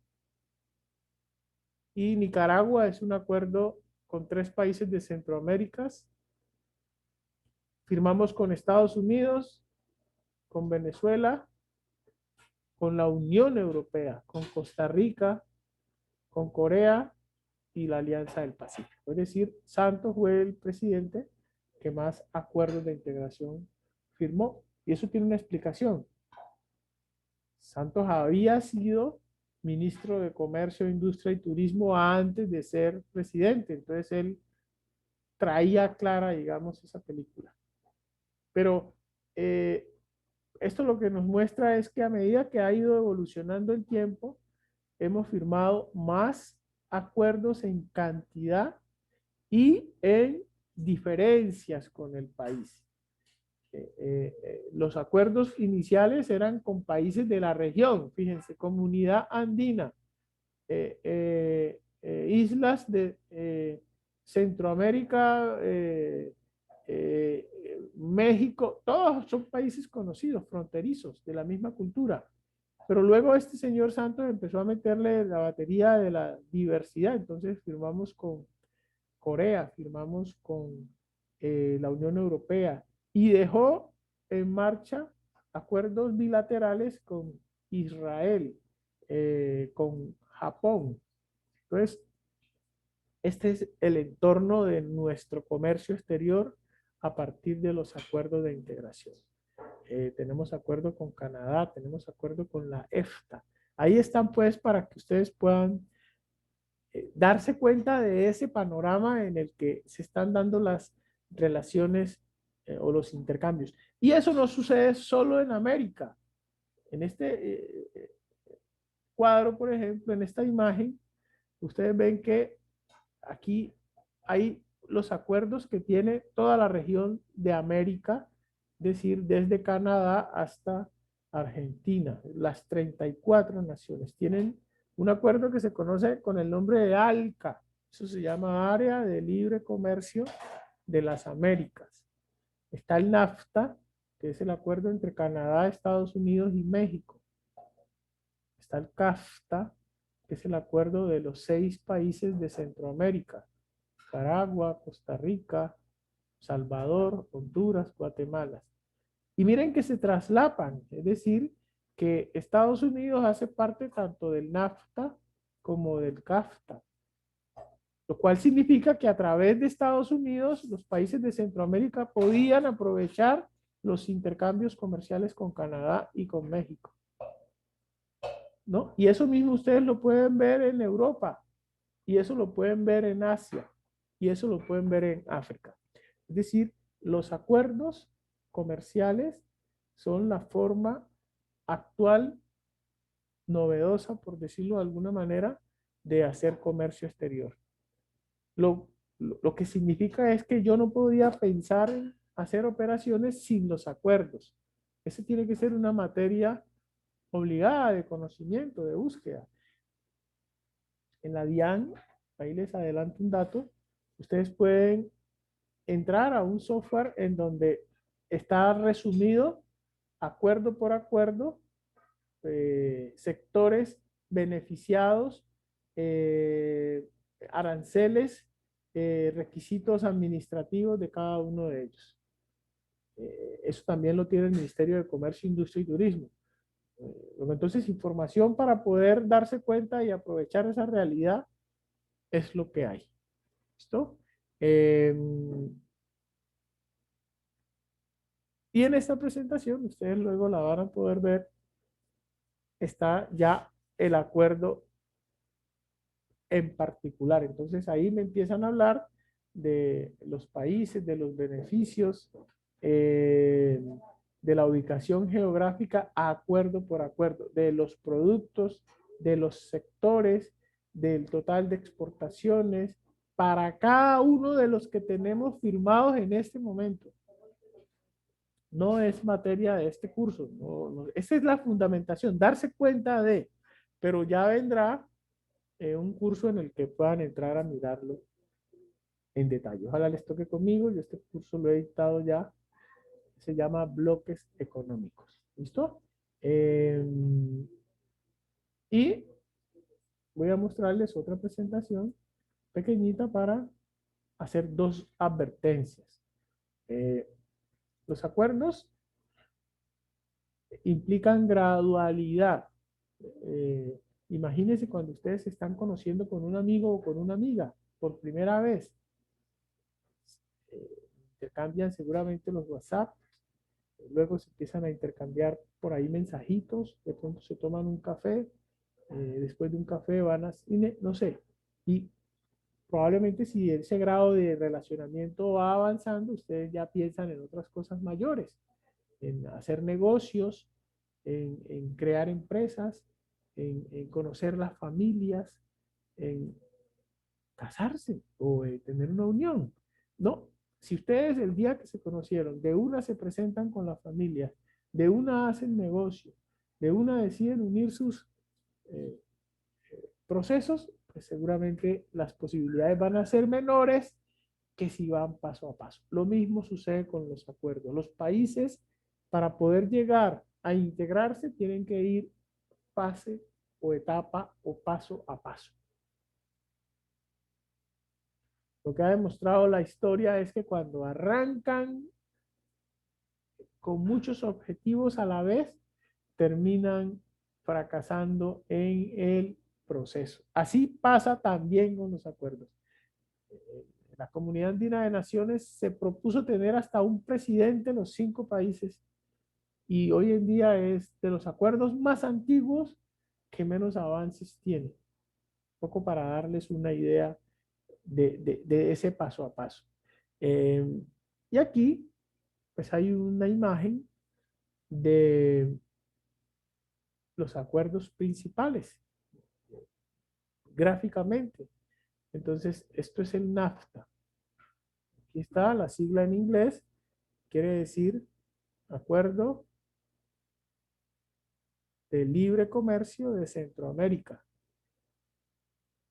y Nicaragua. Es un acuerdo con 3 países de Centroamérica. Firmamos con Estados Unidos, con Venezuela, con la Unión Europea, con Costa Rica, con Corea y la Alianza del Pacífico. Es decir, Santos fue el presidente que más acuerdos de integración firmó. Y eso tiene una explicación. Santos había sido ministro de Comercio, Industria y Turismo antes de ser presidente. Entonces él traía clara, digamos, esa película. Pero esto lo que nos muestra es que a medida que ha ido evolucionando el tiempo, hemos firmado más acuerdos en cantidad y en diferencias con el país. Los acuerdos iniciales eran con países de la región, fíjense, Comunidad Andina, islas de Centroamérica, México, todos son países conocidos, fronterizos, de la misma cultura. Pero luego este señor Santos empezó a meterle la batería de la diversidad, entonces firmamos con Corea, firmamos con la Unión Europea y dejó en marcha acuerdos bilaterales con Israel, con Japón. Entonces, este es el entorno de nuestro comercio exterior a partir de los acuerdos de integración. Tenemos acuerdo con Canadá, tenemos acuerdo con la EFTA. Ahí están pues para que ustedes puedan darse cuenta de ese panorama en el que se están dando las relaciones o los intercambios. Y eso no sucede solo en América. En este cuadro, por ejemplo, en esta imagen, ustedes ven que aquí hay los acuerdos que tiene toda la región de América decir, desde Canadá hasta Argentina. Las 34 naciones tienen un acuerdo que se conoce con el nombre de ALCA. Eso se llama Área de Libre Comercio de las Américas. Está el NAFTA, que es el acuerdo entre Canadá, Estados Unidos y México. Está el CAFTA, que es el acuerdo de los 6 países de Centroamérica: Nicaragua, Costa Rica, Salvador, Honduras, Guatemala. Y miren que se traslapan, es decir, que Estados Unidos hace parte tanto del NAFTA como del CAFTA, lo cual significa que a través de Estados Unidos los países de Centroamérica podían aprovechar los intercambios comerciales con Canadá y con México, ¿no? Y eso mismo ustedes lo pueden ver en Europa, y eso lo pueden ver en Asia, y eso lo pueden ver en África. Es decir, los acuerdos comerciales son la forma actual, novedosa, por decirlo de alguna manera, de hacer comercio exterior. Lo que significa es que yo no podía pensar en hacer operaciones sin los acuerdos. Ese tiene que ser una materia obligada de conocimiento, de búsqueda. En la DIAN, ahí les adelanto un dato, ustedes pueden entrar a un software en donde está resumido acuerdo por acuerdo, sectores beneficiados, aranceles, requisitos administrativos de cada uno de ellos. Eso también lo tiene el Ministerio de Comercio, Industria y Turismo. Entonces, información para poder darse cuenta y aprovechar esa realidad es lo que hay. ¿Listo? Y en esta presentación, ustedes luego la van a poder ver, está ya el acuerdo en particular. Entonces ahí me empiezan a hablar de los países, de los beneficios, de la ubicación geográfica acuerdo por acuerdo, de los productos, de los sectores, del total de exportaciones para cada uno de los que tenemos firmados en este momento. No es materia de este curso. Esa es la fundamentación, darse cuenta de, pero ya vendrá un curso en el que puedan entrar a mirarlo en detalle. Ojalá les toque conmigo. Yo este curso lo he dictado ya. Se llama Bloques Económicos. ¿Listo? Y voy a mostrarles otra presentación pequeñita para hacer 2 advertencias. Los acuerdos implican gradualidad. Imagínense cuando ustedes se están conociendo con un amigo o con una amiga por primera vez. Intercambian seguramente los WhatsApp, luego se empiezan a intercambiar por ahí mensajitos, de pronto se toman un café, después de un café van a cine, no sé. Y probablemente si ese grado de relacionamiento va avanzando, ustedes ya piensan en otras cosas mayores, en hacer negocios, en crear empresas, en conocer las familias, en casarse o tener una unión. No, si ustedes el día que se conocieron, de una se presentan con la familia, de una hacen negocio, de una deciden unir sus procesos, pues seguramente las posibilidades van a ser menores que si van paso a paso. Lo mismo sucede con los acuerdos. Los países, para poder llegar a integrarse, tienen que ir fase o etapa o paso a paso. Lo que ha demostrado la historia es que cuando arrancan con muchos objetivos a la vez, terminan fracasando en el proceso. Así pasa también con los acuerdos. La Comunidad Andina de Naciones se propuso tener hasta un presidente en los 5 países y hoy en día es de los acuerdos más antiguos que menos avances tiene. Un poco para darles una idea de ese paso a paso. Y aquí, pues hay una imagen de los acuerdos principales, gráficamente. Entonces, esto es el NAFTA. Aquí está la sigla en inglés, quiere decir Acuerdo de Libre Comercio de Centroamérica.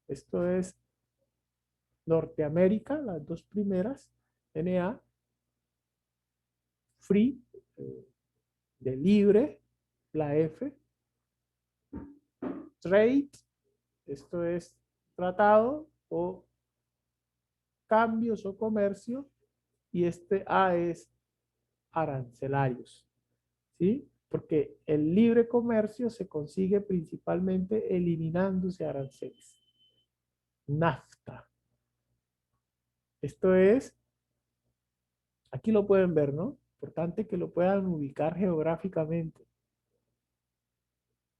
Esto es Norteamérica, las dos primeras, NA, Free, de libre, la F, Trade, esto es tratado o cambios o comercio, y este A es arancelarios, ¿sí? Porque el libre comercio se consigue principalmente eliminándose aranceles. NAFTA. Esto es, aquí lo pueden ver, ¿no? Importante que lo puedan ubicar geográficamente.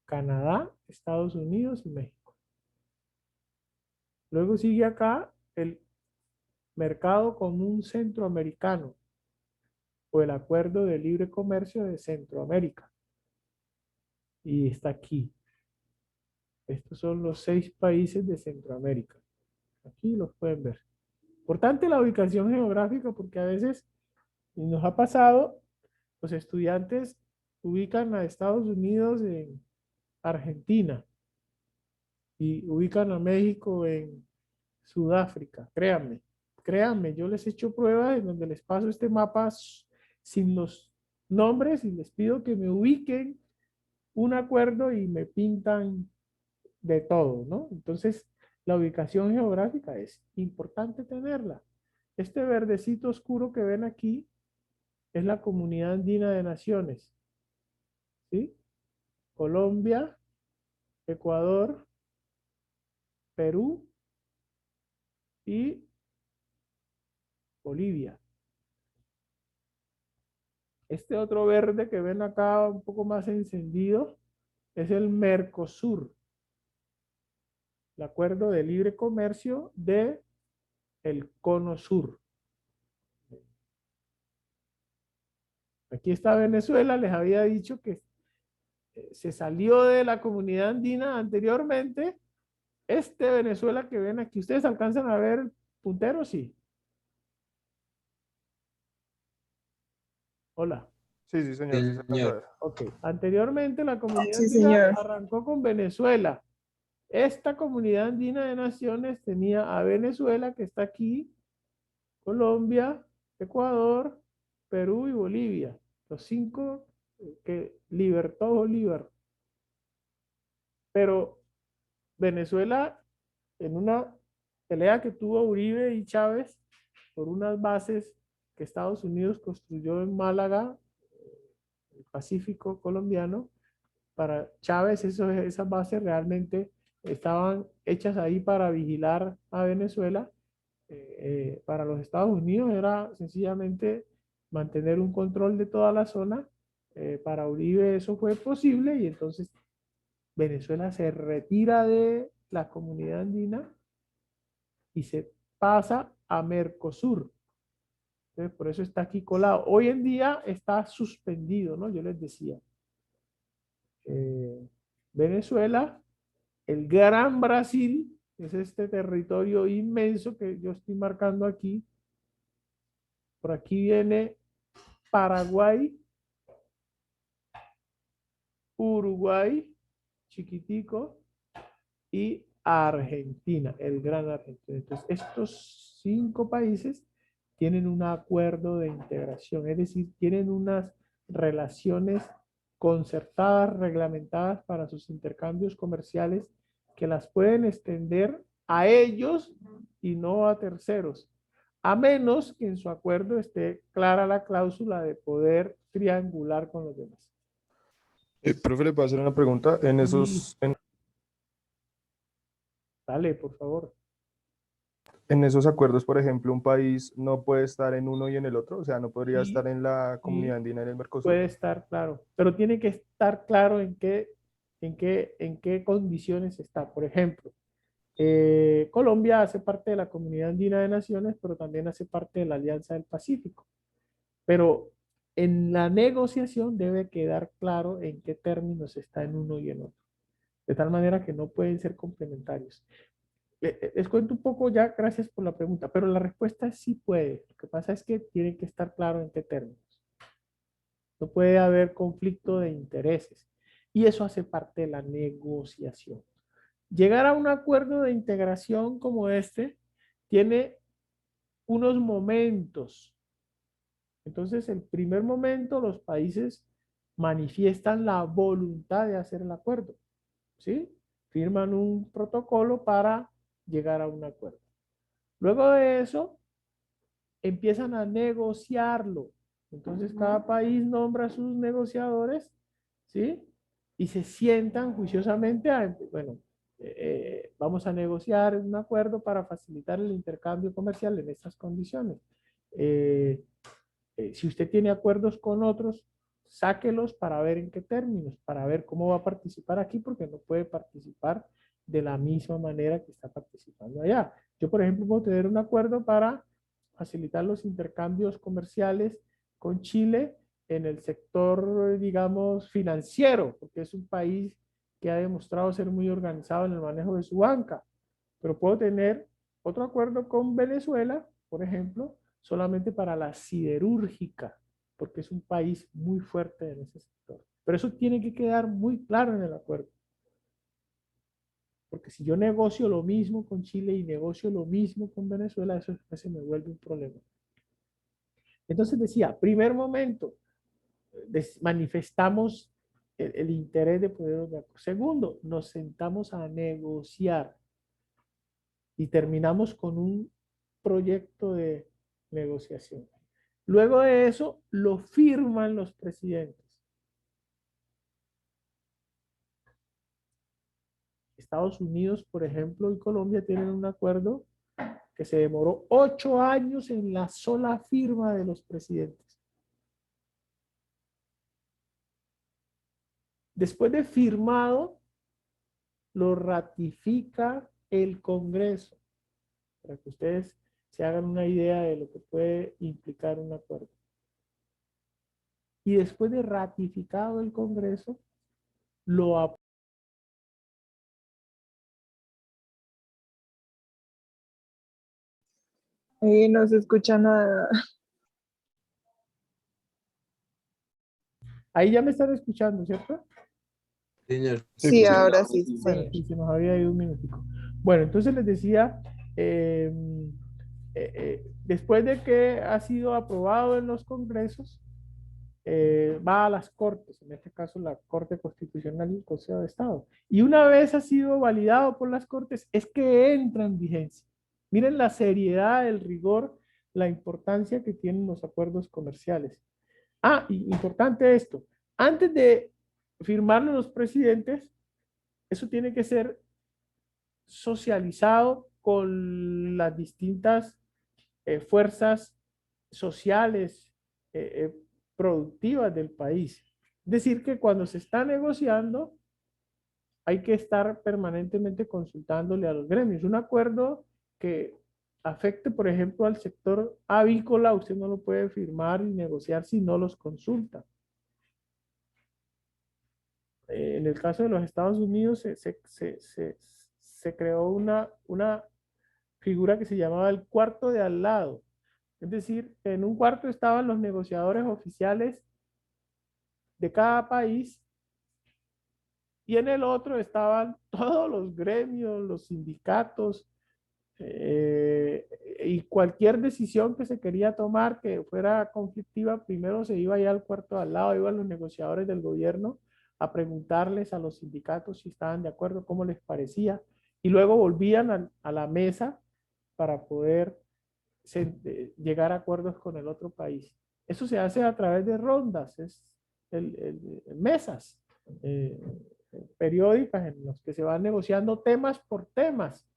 Canadá, Estados Unidos y México. Luego sigue acá el Mercado Común Centroamericano o el Acuerdo de Libre Comercio de Centroamérica. Y está aquí. Estos son los 6 países de Centroamérica. Aquí los pueden ver. Importante la ubicación geográfica porque a veces nos ha pasado, los estudiantes ubican a Estados Unidos en Argentina y ubican a México en Sudáfrica. Créanme, yo les he hecho pruebas en donde les paso este mapa sin los nombres y les pido que me ubiquen un acuerdo y me pintan de todo, ¿no? Entonces, la ubicación geográfica es importante tenerla. Este verdecito oscuro que ven aquí es la Comunidad Andina de Naciones, ¿sí? Colombia, Ecuador, Perú y Bolivia. Este otro verde que ven acá un poco más encendido es el Mercosur, el acuerdo de libre comercio de el Cono Sur. Aquí está Venezuela, les había dicho que se salió de la comunidad andina anteriormente. Este Venezuela que ven aquí, ¿ustedes alcanzan a ver el puntero? Sí. Hola. Sí, sí, señor, sí Sí, se alcanza a señor. ver. Ok. Anteriormente la comunidad Sí, andina señor. arrancó con Venezuela. Esta comunidad andina de naciones tenía a Venezuela, que está aquí, Colombia, Ecuador, Perú y Bolivia. Los 5 que libertó Bolívar. Pero Venezuela, en una pelea que tuvo Uribe y Chávez por unas bases que Estados Unidos construyó en Málaga, el Pacífico colombiano, para Chávez esas bases realmente estaban hechas ahí para vigilar a Venezuela. Para los Estados Unidos era sencillamente mantener un control de toda la zona. Para Uribe eso fue posible y entonces Venezuela se retira de la comunidad andina y se pasa a Mercosur. Entonces, por eso está aquí colado. Hoy en día está suspendido, ¿no? Yo les decía. Venezuela, el Gran Brasil, es este territorio inmenso que yo estoy marcando aquí. Por aquí viene Paraguay, Uruguay, chiquitico, y Argentina, el Gran Argentina. Entonces, estos 5 países tienen un acuerdo de integración, es decir, tienen unas relaciones concertadas, reglamentadas para sus intercambios comerciales que las pueden extender a ellos y no a terceros, a menos que en su acuerdo esté clara la cláusula de poder triangular con los demás. Profe, le puedo hacer una pregunta. Sí. Dale, por favor. En esos acuerdos, por ejemplo, un país no puede estar en uno y en el otro, o sea, no podría Sí, estar en la comunidad sí, andina y en el Mercosur. puede estar claro, pero tiene que estar claro en qué condiciones está. Por ejemplo, Colombia hace parte de la Comunidad Andina de Naciones, pero también hace parte de la Alianza del Pacífico. Pero en la negociación debe quedar claro en qué términos está en uno y en otro, de tal manera que no pueden ser complementarios. Les cuento un poco ya, gracias por la pregunta, pero la respuesta es sí puede. Lo que pasa es que tiene que estar claro en qué términos. No puede haber conflicto de intereses. Y eso hace parte de la negociación. Llegar a un acuerdo de integración como este tiene unos momentos. Entonces, el primer momento, los países manifiestan la voluntad de hacer el acuerdo, ¿sí? Firman un protocolo para llegar a un acuerdo. Luego de eso, empiezan a negociarlo. Entonces, cada país nombra a sus negociadores, ¿sí? Y se sientan juiciosamente a, bueno, vamos a negociar un acuerdo para facilitar el intercambio comercial en estas condiciones. Si usted tiene acuerdos con otros, sáquelos para ver en qué términos, para ver cómo va a participar aquí, porque no puede participar de la misma manera que está participando allá. Yo, por ejemplo, puedo tener un acuerdo para facilitar los intercambios comerciales con Chile en el sector, digamos, financiero, porque es un país que ha demostrado ser muy organizado en el manejo de su banca. Pero puedo tener otro acuerdo con Venezuela, por ejemplo, solamente para la siderúrgica, porque es un país muy fuerte en ese sector. Pero eso tiene que quedar muy claro en el acuerdo. Porque si yo negocio lo mismo con Chile y negocio lo mismo con Venezuela, eso se me vuelve un problema. Entonces decía, primer momento, manifestamos el interés de poder de acuerdo. Segundo, nos sentamos a negociar y terminamos con un proyecto de negociación. Luego de eso, lo firman los presidentes. Estados Unidos, por ejemplo, y Colombia tienen un acuerdo que se demoró 8 años en la sola firma de los presidentes. Después de firmado, lo ratifica el Congreso, para que ustedes se hagan una idea de lo que puede implicar un acuerdo. Y después de ratificado el Congreso, lo aprueba. No se escucha nada. Ahí ya me están escuchando, ¿cierto? Señor. Sí, Sí, profesor. ahora sí, sí, Bueno, señor. sí, se nos había ido un minutico. Bueno, entonces les decía, después de que ha sido aprobado en los congresos, va a las cortes, en este caso la Corte Constitucional y el Consejo de Estado. Y una vez ha sido validado por las cortes, es que entra en vigencia. Miren la seriedad, el rigor, la importancia que tienen los acuerdos comerciales. Ah, y importante esto, antes de firmarlo los presidentes, eso tiene que ser socializado con las distintas fuerzas sociales productivas del país. Es decir, que cuando se está negociando, hay que estar permanentemente consultándole a los gremios. Un acuerdo que afecte, por ejemplo, al sector avícola, usted no lo puede firmar y negociar si no los consulta. En el caso de los Estados Unidos se creó una figura que se llamaba el cuarto de al lado. Es decir, en un cuarto estaban los negociadores oficiales de cada país y en el otro estaban todos los gremios, los sindicatos y cualquier decisión que se quería tomar que fuera conflictiva, primero se iba ya al cuarto de al lado, iban los negociadores del gobierno a preguntarles a los sindicatos si estaban de acuerdo, cómo les parecía, y luego volvían a la mesa para poder llegar a acuerdos con el otro país. Eso se hace a través de rondas, es mesas eh, periódicas en las que se van negociando temas por temas.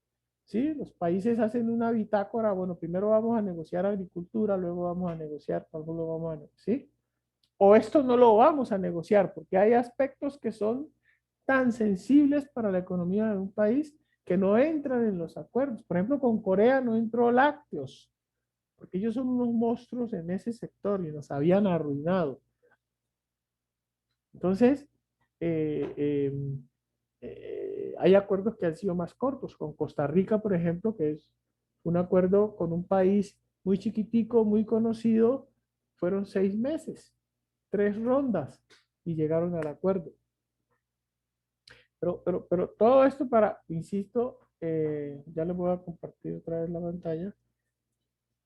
¿Sí? Los países hacen una bitácora, bueno, primero vamos a negociar agricultura, luego vamos a negociar, luego lo vamos a negociar, ¿sí? O esto no lo vamos a negociar, porque hay aspectos que son tan sensibles para la economía de un país que no entran en los acuerdos. Por ejemplo, con Corea no entró lácteos, porque ellos son unos monstruos en ese sector y nos habían arruinado. Entonces, hay acuerdos que han sido más cortos. Con Costa Rica, por ejemplo, que es un acuerdo con un país muy chiquitico, muy conocido, fueron 6 meses. 3 rondas y llegaron al acuerdo. Pero todo esto para, insisto, ya les voy a compartir otra vez la pantalla,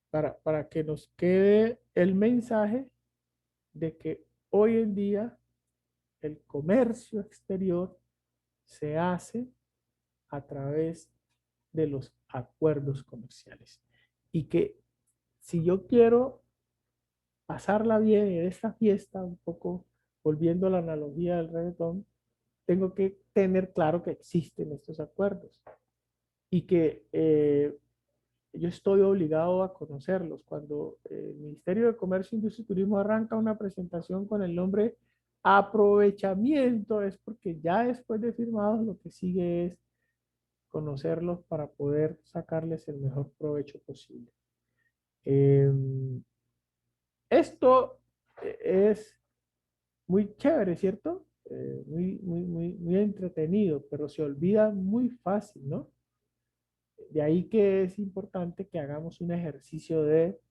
para que nos quede el mensaje de que hoy en día el comercio exterior se hace a través de los acuerdos comerciales. Y que si yo quiero pasarla bien en esta fiesta, un poco volviendo a la analogía del reggaetón, tengo que tener claro que existen estos acuerdos y que yo estoy obligado a conocerlos. Cuando el Ministerio de Comercio, Industria y Turismo arranca una presentación con el nombre aprovechamiento, es porque ya después de firmados lo que sigue es conocerlos para poder sacarles el mejor provecho posible. Eh, Esto es muy chévere, ¿cierto? Muy entretenido, pero se olvida muy fácil, ¿no? De ahí que es importante que hagamos un ejercicio de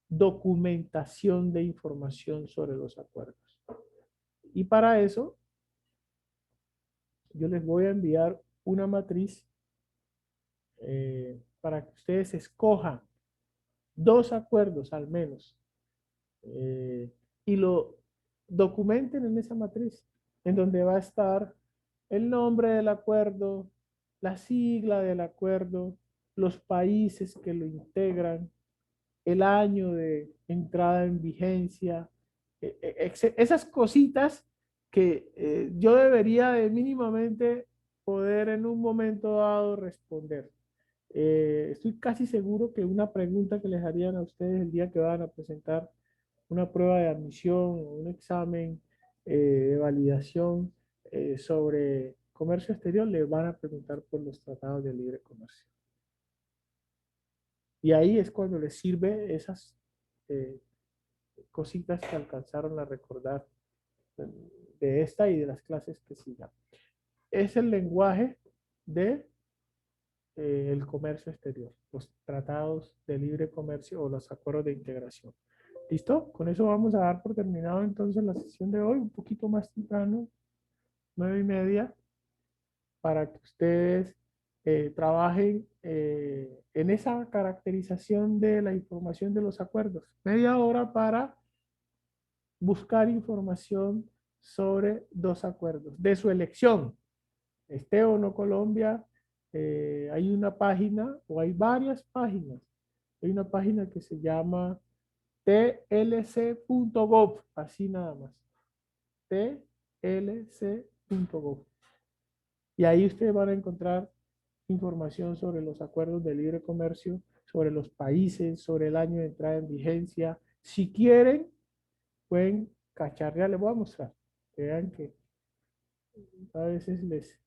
documentación de información sobre los acuerdos. Y para eso, yo les voy a enviar una matriz para que ustedes escojan 2 acuerdos al menos y lo documenten en esa matriz, en donde va a estar el nombre del acuerdo, la sigla del acuerdo, los países que lo integran, el año de entrada en vigencia, esas cositas que yo debería de mínimamente poder en un momento dado responder. Estoy casi seguro que una pregunta que les harían a ustedes el día que van a presentar una prueba de admisión o un examen de validación sobre comercio exterior, le van a preguntar por los tratados de libre comercio. Y ahí es cuando les sirve esas eh, cositas que alcanzaron a recordar de esta y de las clases que sigan. Es el lenguaje de el comercio exterior, los tratados de libre comercio o los acuerdos de integración. ¿Listo? Con eso vamos a dar por terminado entonces la sesión de hoy, un poquito más temprano, 9:30, para que ustedes trabajen en esa caracterización de la información de los acuerdos. Media hora para buscar información sobre 2 acuerdos de su elección. Esté o no Colombia, hay una página o hay varias páginas. Hay una página que se llama tlc.gov, así nada más. tlc.gov. Y ahí ustedes van a encontrar información sobre los acuerdos de libre comercio, sobre los países, sobre el año de entrada en vigencia. Si quieren, pueden cacharrear. Les voy a mostrar. Vean que a veces les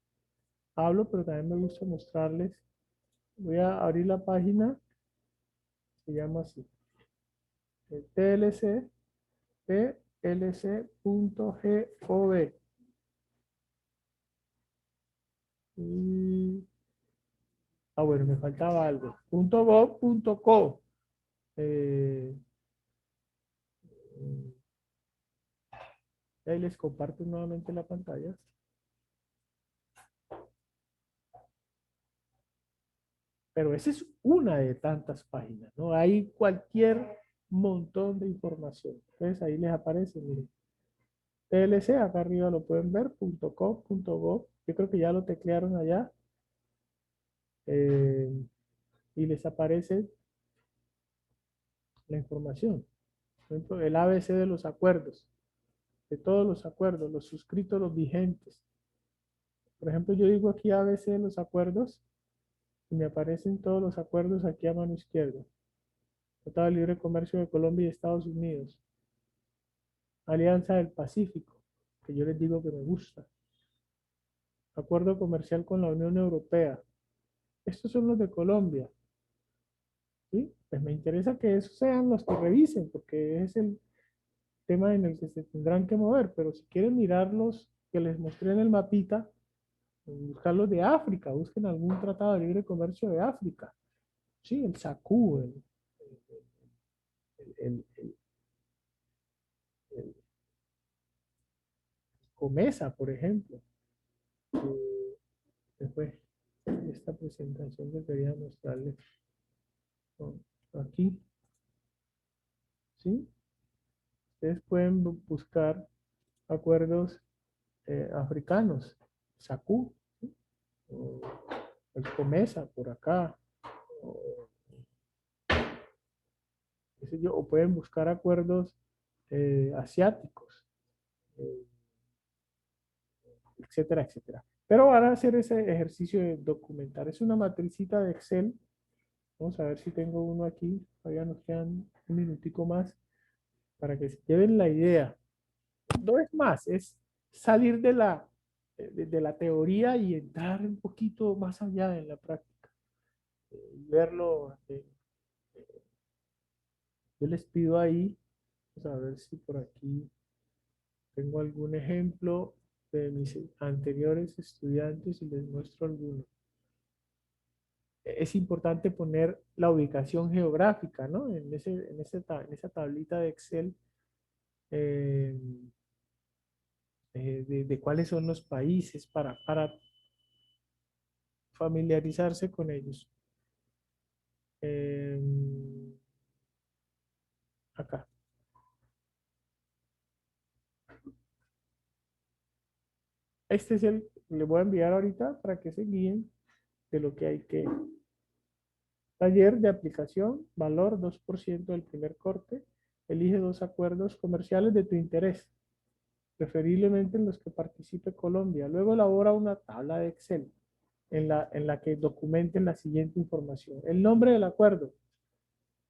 hablo, pero también me gusta mostrarles. Voy a abrir la página. Se llama así. TLC, tlc.gov. Y, bueno, me faltaba algo. .gov.co. Ahí les comparto nuevamente la pantalla. Pero esa es una de tantas páginas, ¿no? Hay cualquier montón de información. Entonces ahí les aparece, miren. TLC, acá arriba lo pueden ver, .co.gov. Yo creo que ya lo teclearon allá. Y les aparece la información. Por ejemplo, el ABC de los acuerdos, de todos los acuerdos, los suscritos, los vigentes. Por ejemplo, yo digo aquí ABC de los acuerdos y me aparecen todos los acuerdos aquí a mano izquierda. Tratado de Libre Comercio de Colombia y Estados Unidos. Alianza del Pacífico, que yo les digo que me gusta. Acuerdo comercial con la Unión Europea. Estos son los de Colombia. ¿Sí? Pues me interesa que esos sean los que revisen, porque es el tema en el que se tendrán que mover. Pero si quieren mirarlos que les mostré en el mapita, buscarlos de África, busquen algún tratado de libre comercio de África. Sí, el SACU, COMESA, por ejemplo. Después, esta presentación que quería mostrarles aquí, ¿sí? Ustedes pueden buscar acuerdos africanos, SACU, ¿sí? O el COMESA por acá, o, qué sé yo, o pueden buscar acuerdos asiáticos, eh, etcétera, etcétera. Pero van a hacer ese ejercicio de documentar. Es una matricita de Excel. Vamos a ver si tengo uno aquí. Todavía nos quedan un minutico más para que se lleven la idea. No es más, es salir de la teoría y entrar un poquito más allá en la práctica. Y verlo. Yo les pido ahí, vamos a ver si por aquí tengo algún ejemplo de mis anteriores estudiantes y les muestro alguno. Es importante poner la ubicación geográfica, ¿no? En esa tablita de Excel eh, de cuáles son los países para familiarizarse con ellos. Eh, acá. Este es el que les voy a enviar ahorita para que se guíen de lo que hay que. Taller de aplicación, valor 2% del primer corte. Elige 2 acuerdos comerciales de tu interés, preferiblemente en los que participe Colombia. Luego elabora una tabla de Excel en la que documenten la siguiente información. El nombre del acuerdo.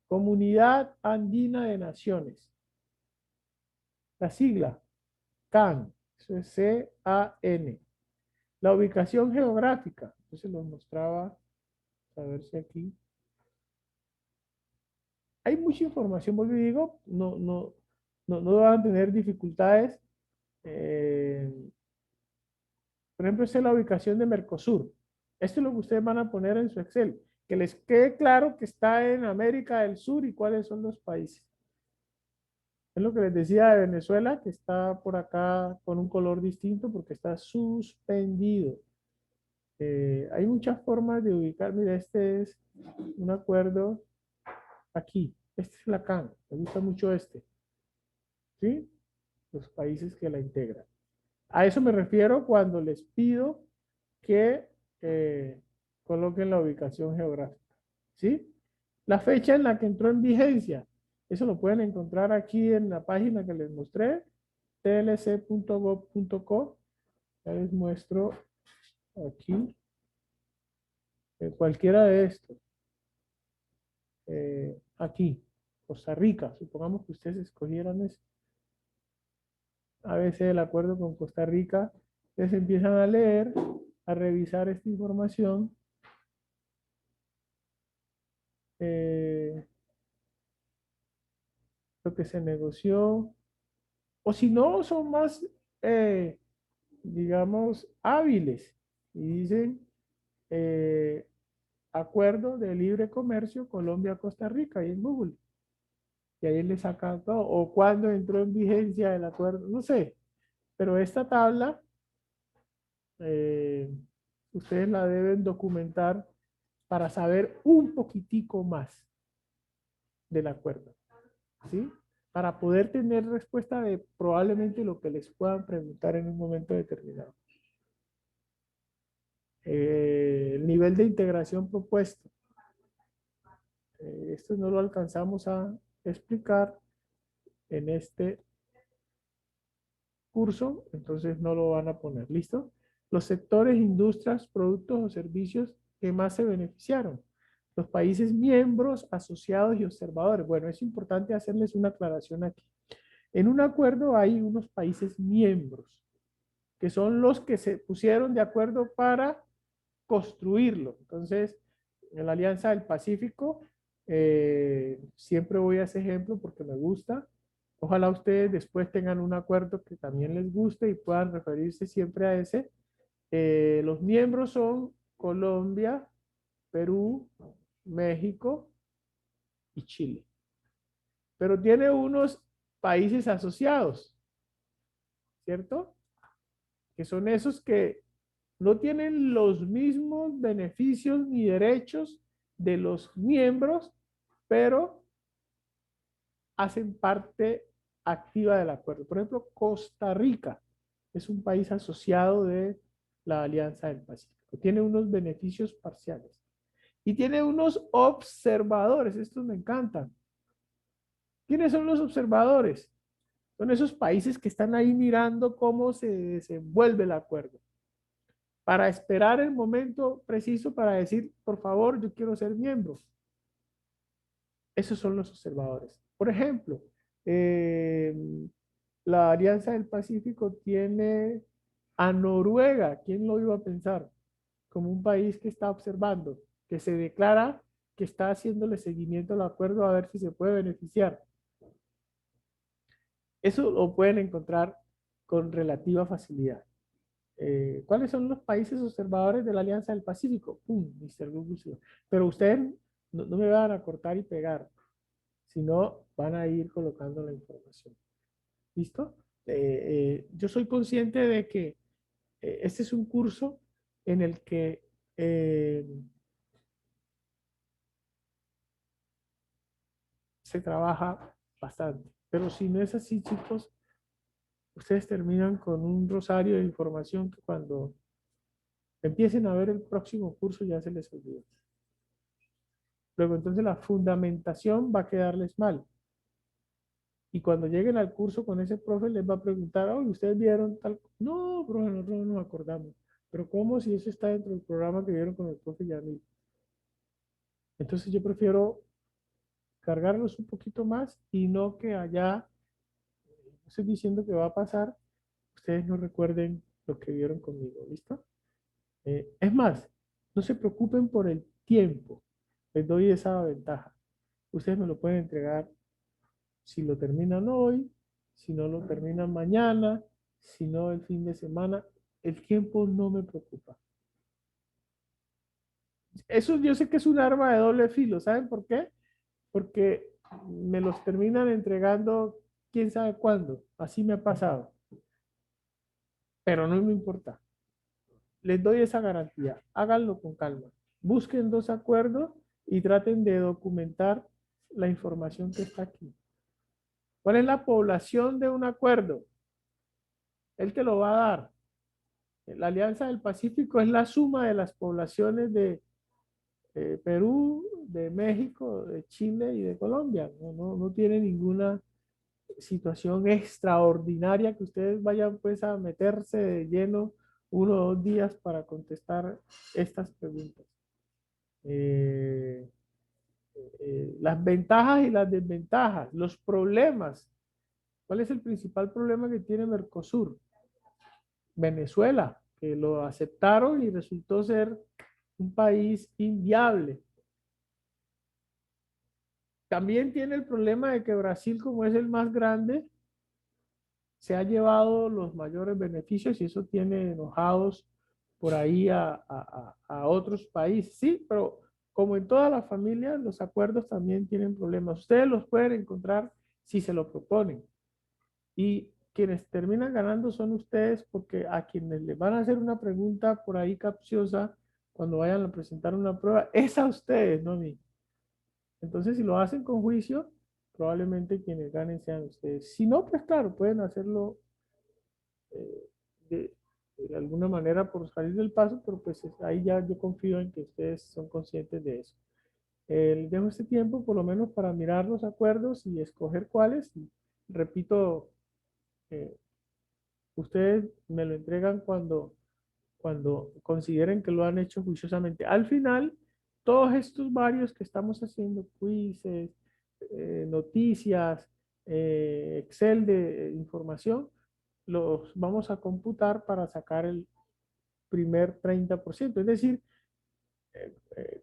Comunidad Andina de Naciones. La sigla. CAN. Eso es C-A-N. La ubicación geográfica. Entonces los mostraba. A ver si aquí. Hay mucha información, vuelvo y digo, no van a tener dificultades. Por ejemplo, esta es la ubicación de Mercosur. Esto es lo que ustedes van a poner en su Excel. Que les quede claro que está en América del Sur y cuáles son los países. Es lo que les decía de Venezuela, que está por acá con un color distinto porque está suspendido. Hay muchas formas de ubicar. Mira, este es un acuerdo aquí. Este es la CAN. Me gusta mucho este. ¿Sí? Los países que la integran. A eso me refiero cuando les pido que coloquen la ubicación geográfica. ¿Sí? La fecha en la que entró en vigencia. Eso lo pueden encontrar aquí en la página que les mostré, tlc.gov.co. Ya les muestro aquí cualquiera de estos. Aquí, Costa Rica. Supongamos que ustedes escogieran ese. A veces el acuerdo con Costa Rica, ustedes empiezan a leer, a revisar esta información. Lo que se negoció, o si no, son más, digamos, hábiles y dicen acuerdo de libre comercio Colombia-Costa Rica y en Google. Y ahí le sacan todo, o cuando entró en vigencia el acuerdo, no sé, pero esta tabla eh, ustedes la deben documentar para saber un poquitico más del acuerdo, ¿sí? Para poder tener respuesta de probablemente lo que les puedan preguntar en un momento determinado. El nivel de integración propuesto. Esto no lo alcanzamos a explicar en este curso, entonces no lo van a poner. ¿Listo? Los sectores, industrias, productos o servicios que más se beneficiaron. Los países miembros, asociados y observadores. Bueno, es importante hacerles una aclaración aquí. En un acuerdo hay unos países miembros, que son los que se pusieron de acuerdo para construirlo. Entonces, en la Alianza del Pacífico, siempre voy a ese ejemplo porque me gusta. Ojalá ustedes después tengan un acuerdo que también les guste y puedan referirse siempre a ese. Los miembros son Colombia, Perú, México y Chile. Pero tiene unos países asociados, ¿cierto? que son esos que no tienen los mismos beneficios ni derechos de los miembros, pero hacen parte activa del acuerdo. Por ejemplo, Costa Rica es un país asociado de la Alianza del Pacífico. Tiene unos beneficios parciales y tiene unos observadores. Estos me encantan. ¿Quiénes son los observadores? Son esos países que están ahí mirando cómo se desenvuelve el acuerdo, para esperar el momento preciso para decir, por favor, yo quiero ser miembro. Esos son los observadores. Por ejemplo, la Alianza del Pacífico tiene a Noruega, ¿quién lo iba a pensar? Como un país que está observando, que se declara que está haciéndole seguimiento al acuerdo a ver si se puede beneficiar. Eso lo pueden encontrar con relativa facilidad. ¿Cuáles son los países observadores de la Alianza del Pacífico? ¡Pum! Mr. Google. Pero ustedes no me van a cortar y pegar, sino van a ir colocando la información. ¿Listo? Yo soy consciente de que este es un curso en el que se trabaja bastante. Pero si no es así, chicos, ustedes terminan con un rosario de información que cuando empiecen a ver el próximo curso ya se les olvida. Luego entonces la fundamentación va a quedarles mal. Y cuando lleguen al curso con ese profe les va a preguntar, oh, ¿ustedes vieron tal? No, profe, nosotros no nos acordamos. Pero ¿cómo si eso está dentro del programa que vieron con el profe Yamil? Entonces yo prefiero cargarlos un poquito más y no que allá, no estoy diciendo que va a pasar, ustedes no recuerden lo que vieron conmigo, ¿listo? Es más, no se preocupen por el tiempo, les doy esa ventaja. Ustedes me lo pueden entregar si lo terminan hoy, si no lo terminan mañana, si no el fin de semana, el tiempo no me preocupa. Eso yo sé que es un arma de doble filo, ¿saben por qué? Porque me los terminan entregando quién sabe cuándo, así me ha pasado, pero no me importa. Les doy esa garantía, háganlo con calma. Busquen dos acuerdos y traten de documentar la información que está aquí. ¿Cuál es la población de un acuerdo? Él te lo va a dar. La Alianza del Pacífico es la suma de las poblaciones de Perú, de México, de Chile y de Colombia. No tiene ninguna situación extraordinaria que ustedes vayan pues a meterse de lleno 1 o 2 días para contestar estas preguntas. Las ventajas y las desventajas, los problemas. ¿Cuál es el principal problema que tiene Mercosur? Venezuela, que lo aceptaron y resultó ser un país inviable. También tiene el problema de que Brasil, como es el más grande, se ha llevado los mayores beneficios y eso tiene enojados por ahí a otros países. Sí, pero como en todas las familias, los acuerdos también tienen problemas. Ustedes los pueden encontrar si se lo proponen. Y quienes terminan ganando son ustedes porque a quienes les van a hacer una pregunta por ahí capciosa cuando vayan a presentar una prueba, es a ustedes, no a mí. Entonces, si lo hacen con juicio, probablemente quienes ganen sean ustedes. Si no, pues claro, pueden hacerlo eh, de alguna manera por salir del paso, pero pues ahí ya yo confío en que ustedes son conscientes de eso. Les dejo este tiempo por lo menos para mirar los acuerdos y escoger cuáles. Y repito, eh, ustedes me lo entregan cuando consideren que lo han hecho juiciosamente. Al final, todos estos varios que estamos haciendo, quizzes, noticias, Excel de información, los vamos a computar para sacar el primer 30%. Es decir,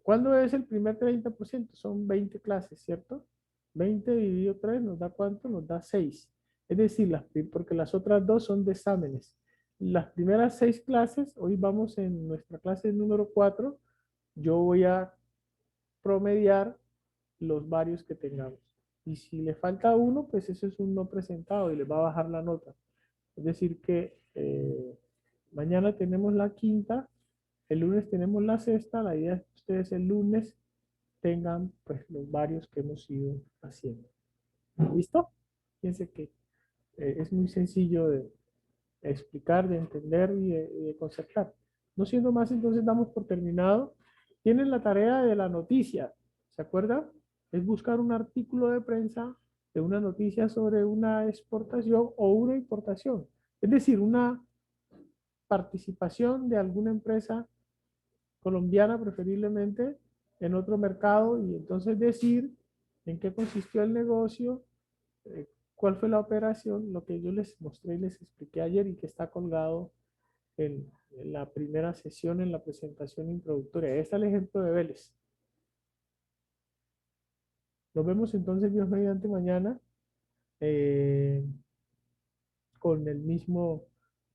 ¿cuándo es el primer 30%? Son 20 clases, ¿cierto? 20 dividido 3 nos da ¿cuánto? Nos da 6. Es decir, porque las otras dos son de exámenes. Las primeras 6 clases, hoy vamos en nuestra clase número 4, yo voy a promediar los varios que tengamos. Y si le falta uno, pues eso es un no presentado y le va a bajar la nota. Es decir que Mañana tenemos la quinta, el lunes tenemos la sexta. La idea es que ustedes el lunes tengan pues los varios que hemos ido haciendo. ¿Listo? Fíjense que es muy sencillo de explicar, de entender y de conceptar. No siendo más, entonces damos por terminado. Tienen la tarea de la noticia, ¿se acuerdan? Es buscar un artículo de prensa de una noticia sobre una exportación o una importación. Es decir, una participación de alguna empresa colombiana preferiblemente en otro mercado y entonces decir en qué consistió el negocio, cuál fue la operación, lo que yo les mostré y les expliqué ayer y que está colgado en la primera sesión en la presentación introductoria. Este es el ejemplo de Vélez. Nos vemos entonces Dios mediante mañana con el mismo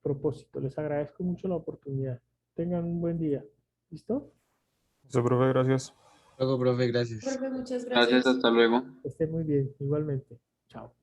propósito. Les agradezco mucho la oportunidad. Tengan un buen día. ¿Listo? Eso, profe, gracias. Luego, profe, gracias. Profe, muchas Gracias, gracias. hasta luego. Que estén muy bien, igualmente. Chao.